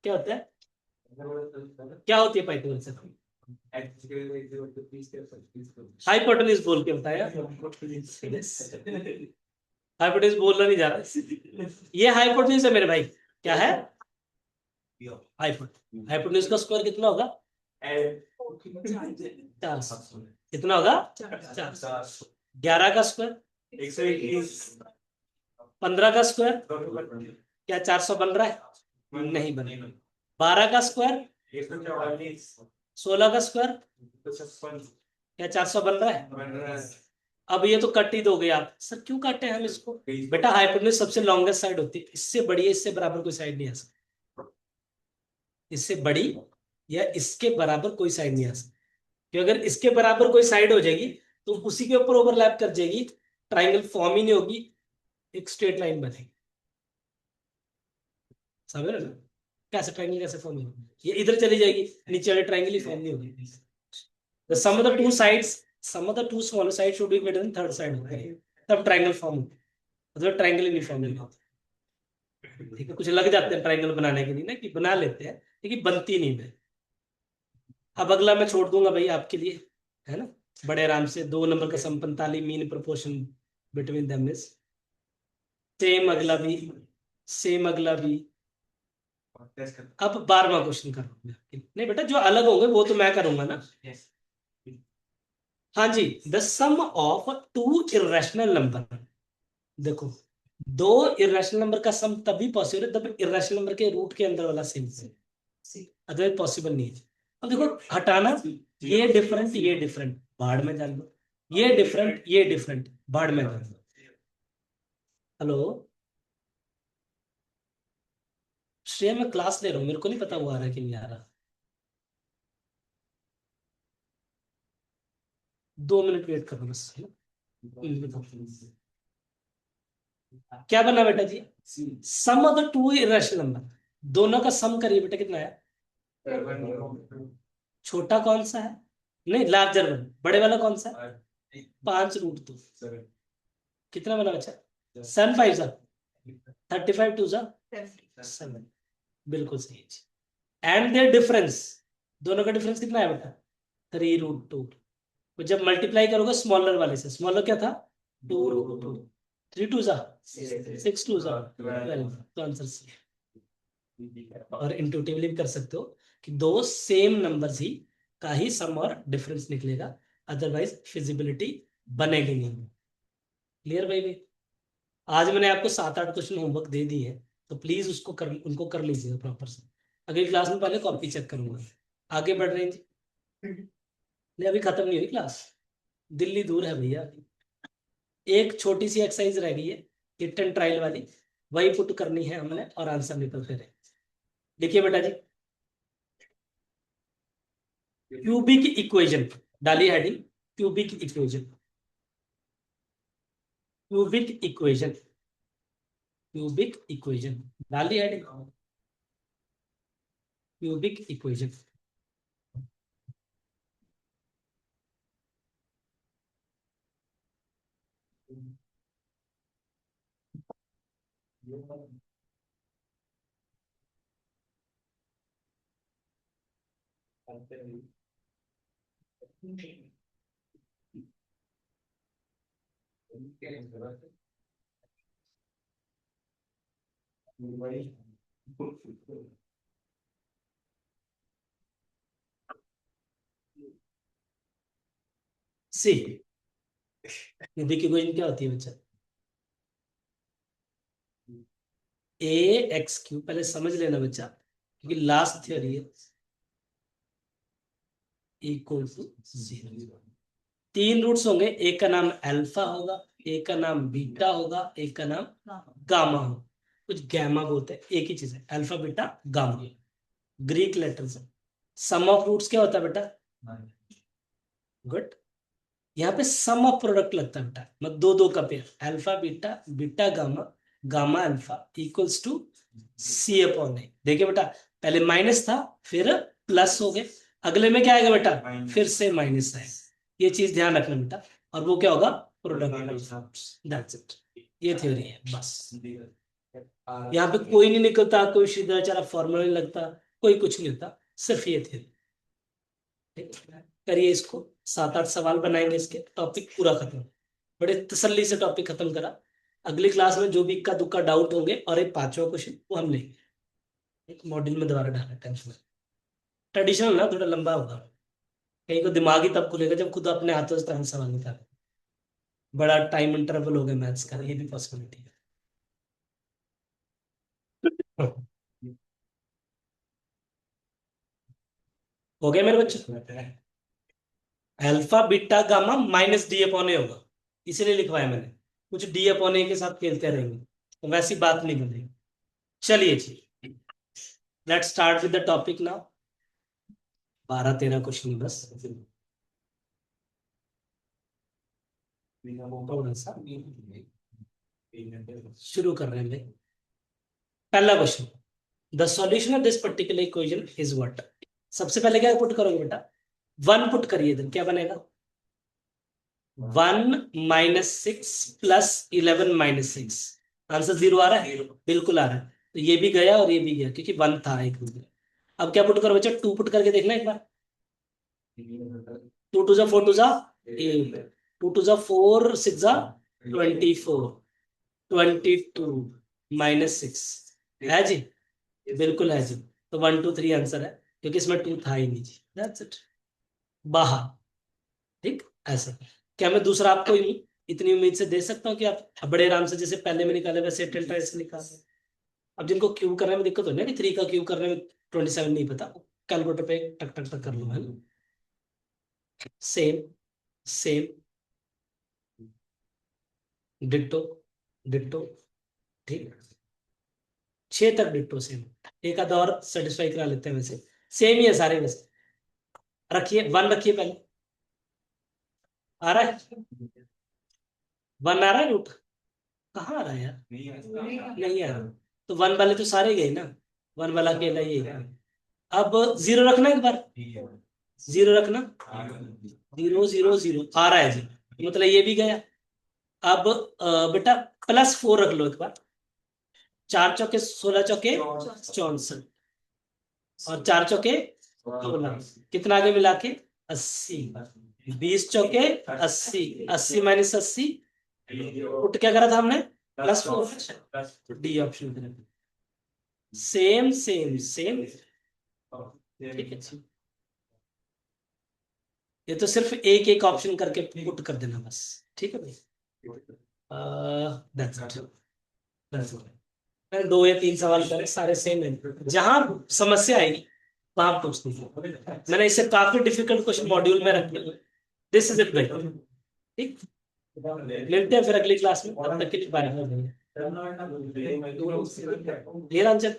S1: क्या होता है? क्या होती है पाइथागोरस? हाइपोटेन्यूज बोल के बताया। हाइपोटेन्यूज बोलना नहीं जा रहा। ये हाइपोटेन्यूज है मेरे भाई। क्या है? हाइपोटेन्यूज का स्क्वायर कितना होगा? 400। कितना होगा? 400। 11 का स्क्वायर 15 का स्क्वायर, क्या 400 बन रहा है? नहीं बनेगा। 12 का स्क्वायर 16 का स्क्वायर, क्या 400 बन रहा है? अब ये तो कट ही दोगे आप। सर क्यों काटे हम इसको? बेटा हाइपोटेन्यूज सबसे लॉन्गेस्ट साइड होती है, इससे बड़ी है, इससे बराबर कोई साइड नहीं आ सकती। इससे बड़ी या इसके बराबर कोई साइड नहीं आ सकती, क्योंकि अगर इसके बराबर कोई साइड हो जाएगी तो उसी के ऊपर ओवरलैप कर जाएगी, ट्राइंगल फॉर्म ही नहीं होगी, एक स्ट्रेट लाइन बनेगी। समझ रहे हो? कैसे ट्राइंगल कैसे फॉर्म होगी? ये इधर चली जाएगी, नीचे वाले ट्राइंगल ही फॉर्म नहीं होगी। The sum of the two sides, sum of the two smaller sides should be greater than third side होता है, तब ट्राइंगल फॉर्म होता है। मतलब ट्राइंगल ही नहीं फॉर्म होता। ठीक है, कुछ लग जाते हैं ट्राइंगल बनाने के लिए ना, कि बना लेते हैं लेकिन बनती नहीं है। अब अगला मैं छोड़ दूंगा भाई आपके लिए, है ना। बड़े आराम से। 2 नंबर का सम 45, mean proportion between them is same. अगला भी सेम, अगला भी।
S4: टेस्ट कर।
S1: अब 12वां क्वेश्चन कर रहा हूं मैं। नहीं बेटा, जो अलग होंगे वो तो मैं करूंगा ना। हाँ जी, the sum of two irrational number. देखो, दो इर्रेशनल नंबर का सम तभी पॉसिबल है जब इर्रेशनल नंबर के रूट के अंदर वाला सेम है, अदरवाइज पॉसिबल नहीं है। अब देखो, हटाना, ये डिफरेंट, ये डिफरेंट, भाड़ में डाल दो। ये डिफरेंट, ये डिफरेंट, भाड़ में डाल दो। हेलो श्रेया, मैं क्लास ले रहा हूँ, मेरे को नहीं पता वो आ रहा है कि नहीं आ रहा। 2 मिनट वेट करना बस, है ना? क्या बना बेटा जी? Sum of the two irrational number, दोनों का सम करिए बेटा, कितना है? छोटा कौन सा है? नहीं, लार्जर वन। बड़े वाला कौन सा है? 5√2। कितना बना बच्चा? 7 5 सा 35 2 सा 7। बिल्कुल सही है। एंड देयर डिफरेंस, दोनों का डिफरेंस कितना है बेटा? 3√2। तो जब मल्टीप्लाई करोगे स्मॉलर वाले से, स्मॉलर क्या था? 2√2। 3 2 सा 6 2 सा 12। तो आंसर सी है। और इंट्यूटिवली भी कर सकते हो कि दो सेम नंबर्स ही का ही सम और डिफरेंस निकलेगा, अदरवाइज फिजिबिलिटी बनेगी नहीं। क्लियर भाई? आज मैंने आपको 7 8 क्वेश्चन होमवर्क दे दी है, तो प्लीज उसको कर, उनको कर लीजिएगा प्रॉपर से। अगली क्लास में पहले कॉपी चेक करूंगा। आगे बढ़ रहे हैं जी। नहीं, अभी खत्म नहीं हुई क्लास, दिल्ली दूर है भैया। एक छोटी सी एक्सरसाइज रह गई है, हिट एंड ट्रायल वाली, वही पुट करनी है हमने और आंसर निकलते रहे। देखिए बेटा जी, क्यूबिक इक्वेशन डाली heading, cubic equation, cubic equation, cubic equation डाली हेडिंग, क्यूबिक इक्वेशन। सी, क्यूबिक इक्वेशन क्या होती है बच्चा? ए एक्स क्यूब, पहले समझ लेना बच्चा, क्योंकि लास्ट थ्योरी है। Equal to 0। 3 रूट्स होंगे, एक का नाम अल्फा होगा, एक का नाम बीटा होगा, एक का नाम गामा होगा। कुछ गैमा बोलते हैं, एक ही चीज है, alpha beta gamma, Greek letters है। सम ऑफ रूट्स क्या होता है बेटा? गुड। यहाँ पे सम ऑफ प्रोडक्ट लगता है बेटा, मतलब दो दो का pair, alpha beta, beta gamma, gamma alpha equals to c upon a. देखिए बेटा, पहले माइनस था, फिर प्लस हो गए, अगले में क्या आएगा बेटा? फिर से माइनस आएगा। ये चीज ध्यान रखना बेटा। और वो क्या होगा? प्रोडक्ट। दैट्स इट, ये थ्योरी है बस। यहाँ पे कोई नहीं निकलता, कोई सीधा चला फॉर्मूला नहीं लगता, कोई कुछ नहीं होता, सिर्फ ये थ्योरी। करिए इसको, 7 8 सवाल बनाएंगे, इसके टॉपिक पूरा खत्म। बड़े तसल्ली से टॉपिक खत्म करा। अगली क्लास में जो भी इक्का दुक्का डाउट होंगे और एक 5वां क्वेश्चन वो हम लेंगे, एक मॉड्यूल में दोबारा डालना, टेंशन। ट्रेडिशनल ना, थोड़ा लंबा होगा, कहीं को दिमाग ही तब खुलेगा जब खुद अपने हाथों से सवाल निकाले। बड़ा टाइम इंटरवल हो गया मैथ्स का, ये भी पॉसिबिलिटी है। हो गया मेरे बच्चे? Alpha beta gamma minus d upon a होगा, इसीलिए लिखवाया मैंने। कुछ डी अपॉन ए के साथ खेलते रहेंगे तो वैसी बात नहीं बनेगी। चलिए जी, let's start with the topic now. 12 13 question बस, थोड़ा सा शुरू कर रहे हैं भाई। पहला question, the solution of this particular equation is what. सबसे पहले क्या पुट करोगे बेटा? 1 पुट करिए, then क्या बनेगा? 1 - 6 + 11 - 6। आंसर 0 आ रहा है? बिल्कुल आ रहा है। तो ये भी गया और ये भी गया, क्योंकि 1 था एक में। अब क्या पुट करो बच्चा? 2 पुट करके देखना एक बार। 2 2 जा 4 2 जा 8 2 2 4 6 24 22 -6 है जी, बिल्कुल है जी। तो 1 2 3 आंसर है, क्योंकि इसमें 2 था ही नहीं जी। दैट्स इट, बाहर। ठीक, ऐसा। क्या मैं दूसरा आपको इतनी उम्मीद से दे सकता हूँ कि आप बड़े आराम से जैसे पहले में निकाले वैसे अटेम्प्ट ऐसे निकाले? अब जिनको क्यूब करने में दिक्कत हो ना कि 3 का क्यूब करने में 27 नहीं पता, कैलकुलेटर पे टक टक टक कर लो, है ना। Same same, ditto ditto. ठीक, 6 तक डिट्टो सेम। एक आधा और सेटिस्फाई करा लेते हैं, वैसे सेम ही है सारे वैसे। रखिए 1, रखिए पहले। आ रहा है 1, आ रहा है रूट? कहाँ आ रहा है यार? नहीं आ रहा। तो 1 वाले तो सारे गए ना, 1 वाला अकेला ही है। अब 0 रखना एक बार, 0 रखना। 0 0 0 आ रहा है जी, मतलब ये भी गया। अब बेटा +4 रख लो एक बार। 4 चौके 16 चौके 64, और 4 चौके 16, कितना आगे मिला के 80। 20 चौके 80, 80 -80, पुट क्या करा था हमने? +4। डी ऑप्शन करें। Same same same. ठीक है जी। ये तो सिर्फ एक एक ऑप्शन करके पुट कर देना बस। ठीक है भाई, दैट्स इट। मैंने 2 या 3 सवाल करे, सारे सेम है। जहां समस्या आएगी वहां पूछ दीजिए। मैंने इसे काफी डिफिकल्ट क्वेश्चन मॉड्यूल में रखे हुए। दिस इज इट भाई। ठीक, मिलते हैं फिर अगली क्लास में, तब तक के लिए बाय। Clear answer?